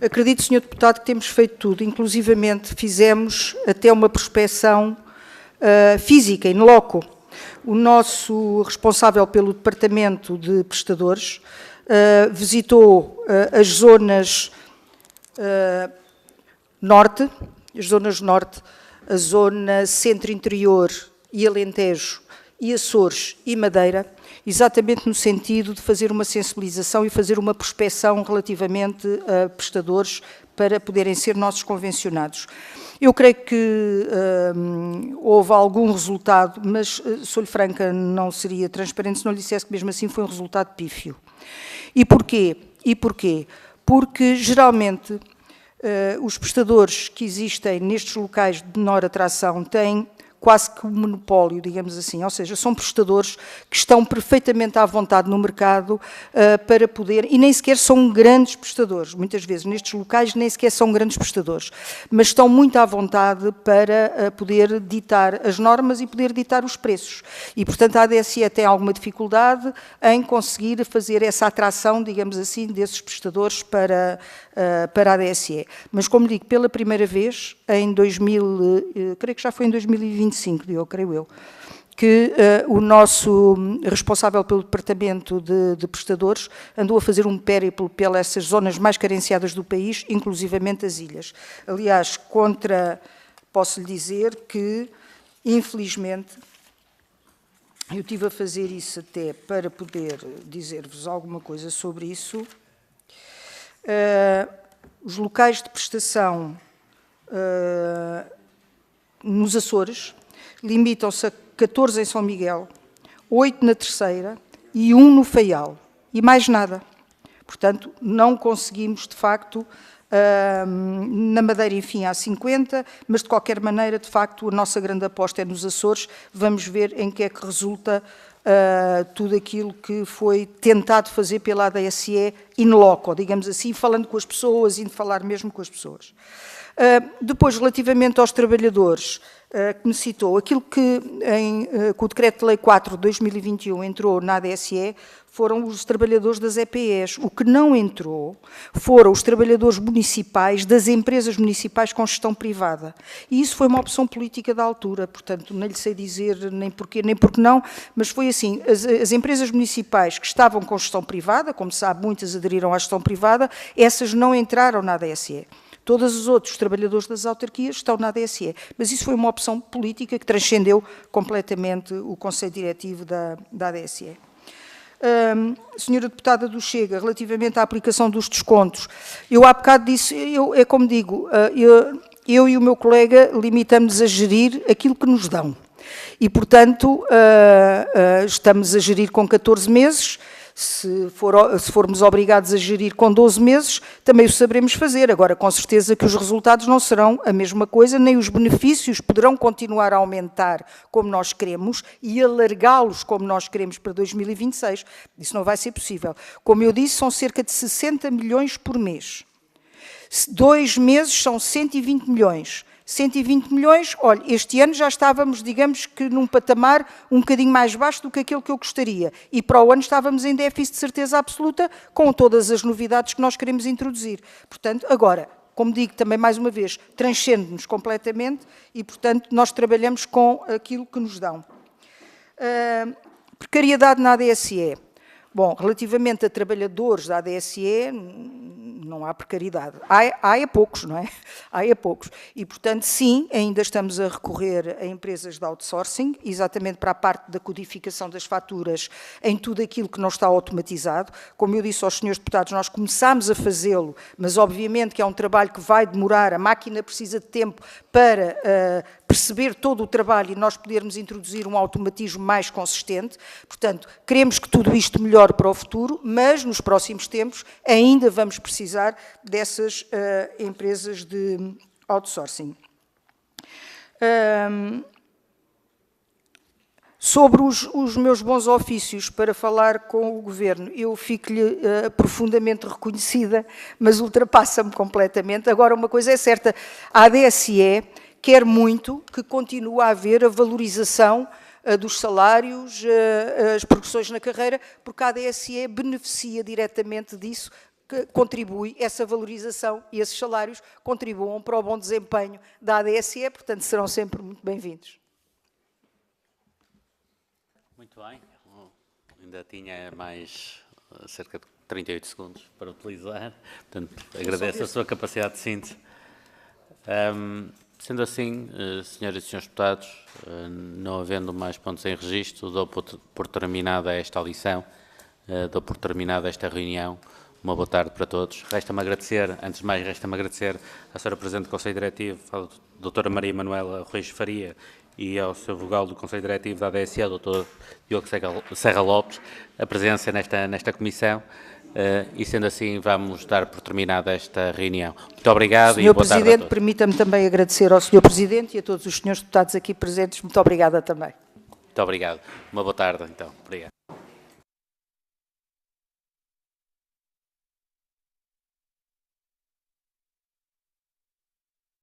Acredito, Sr. Deputado, que temos feito tudo. Inclusivamente fizemos até uma prospecção física, in loco. O nosso responsável pelo Departamento de Prestadores visitou as zonas norte, a zona centro-interior e Alentejo e Açores e Madeira, exatamente no sentido de fazer uma sensibilização e fazer uma prospecção relativamente a prestadores para poderem ser nossos convencionados. Eu creio que houve algum resultado, mas, sou-lhe franca, não seria transparente se não lhe dissesse que mesmo assim foi um resultado pífio. E porquê? Porque, geralmente, os prestadores que existem nestes locais de menor atração têm quase que um monopólio, digamos assim, ou seja, são prestadores que estão perfeitamente à vontade no mercado para poder, e nem sequer são grandes prestadores, muitas vezes nestes locais nem sequer são grandes prestadores, mas estão muito à vontade para poder ditar as normas e poder ditar os preços. E, portanto, a ADSE tem alguma dificuldade em conseguir fazer essa atração, digamos assim, desses prestadores para a ADSE. Mas, como digo, pela primeira vez, em creio que já foi em 2025, creio eu, que o nosso responsável pelo departamento de prestadores andou a fazer um périplo pelas zonas mais carenciadas do país, inclusivamente as ilhas. Aliás, posso-lhe dizer que, infelizmente, eu estive a fazer isso até para poder dizer-vos alguma coisa sobre isso. Os locais de prestação nos Açores limitam-se a 14 em São Miguel, 8 na Terceira e 1 no Faial. E mais nada. Portanto, não conseguimos, de facto, na Madeira, enfim, há 50, mas, de qualquer maneira, de facto, a nossa grande aposta é nos Açores. Vamos ver em que é que resulta tudo aquilo que foi tentado fazer pela ADSE in loco, digamos assim, falando com as pessoas, indo falar mesmo com as pessoas. Depois, relativamente aos trabalhadores, que me citou, aquilo que com o Decreto de Lei 4 de 2021 entrou na ADSE foram os trabalhadores das EPEs. O que não entrou foram os trabalhadores municipais das empresas municipais com gestão privada. E isso foi uma opção política da altura, portanto, não lhe sei dizer nem porquê, nem porque não, mas foi assim, as empresas municipais que estavam com gestão privada, como sabe, muitas aderiram à gestão privada, essas não entraram na ADSE. Todos os outros trabalhadores das autarquias estão na ADSE, mas isso foi uma opção política que transcendeu completamente o Conselho Diretivo da ADSE. Senhora Deputada do Chega, relativamente à aplicação dos descontos, eu há bocado disse, é como digo, eu e o meu colega limitamos a gerir aquilo que nos dão. E, portanto, estamos a gerir com 14 meses, se formos obrigados a gerir com 12 meses, também o saberemos fazer. Agora, com certeza que os resultados não serão a mesma coisa, nem os benefícios poderão continuar a aumentar como nós queremos e alargá-los como nós queremos para 2026. Isso não vai ser possível. Como eu disse, são cerca de 60 milhões por mês. 2 meses são 120 milhões. 120 milhões, olha, este ano já estávamos, digamos que num patamar um bocadinho mais baixo do que aquele que eu gostaria. E para o ano estávamos em déficit de certeza absoluta com todas as novidades que nós queremos introduzir. Portanto, agora, como digo também mais uma vez, transcende-nos completamente e, portanto, nós trabalhamos com aquilo que nos dão. Precariedade na ADSE. Bom, relativamente a trabalhadores da ADSE, não há precariedade. Há é poucos, não é? Há é poucos. E, portanto, sim, ainda estamos a recorrer a empresas de outsourcing, exatamente para a parte da codificação das faturas em tudo aquilo que não está automatizado. Como eu disse aos senhores deputados, nós começámos a fazê-lo, mas obviamente que é um trabalho que vai demorar, a máquina precisa de tempo para perceber todo o trabalho e nós podermos introduzir um automatismo mais consistente. Portanto, queremos que tudo isto melhore para o futuro, mas nos próximos tempos ainda vamos precisar dessas empresas de outsourcing. Sobre os meus bons ofícios para falar com o Governo, eu fico-lhe profundamente reconhecida, mas ultrapassa-me completamente. Agora, uma coisa é certa, a ADSE quer muito que continue a haver a valorização dos salários, as progressões na carreira, porque a ADSE beneficia diretamente disso, que contribui, essa valorização e esses salários contribuam para o bom desempenho da ADSE, portanto serão sempre muito bem-vindos. Muito bem, ainda tinha mais cerca de 38 segundos para utilizar, portanto agradeço a sua capacidade de síntese. Sendo assim, senhoras e senhores deputados, não havendo mais pontos em registro, dou por terminada esta audição, dou por terminada esta reunião. Uma boa tarde para todos. Resta-me agradecer, antes de mais, resta-me agradecer à Sra. Presidente do Conselho Diretivo, a doutora Maria Manuela Ruiz Faria, e ao Sr. Vogal do Conselho Diretivo da ADSE, o Dr. Diogo Serra Lopes, a presença nesta comissão. E, sendo assim, vamos dar por terminada esta reunião. Muito obrigado e boa tarde a todos. Sr. Presidente, permita-me também agradecer ao Sr. Presidente e a todos os senhores deputados aqui presentes. Muito obrigada também. Muito obrigado. Uma boa tarde, então. Obrigado.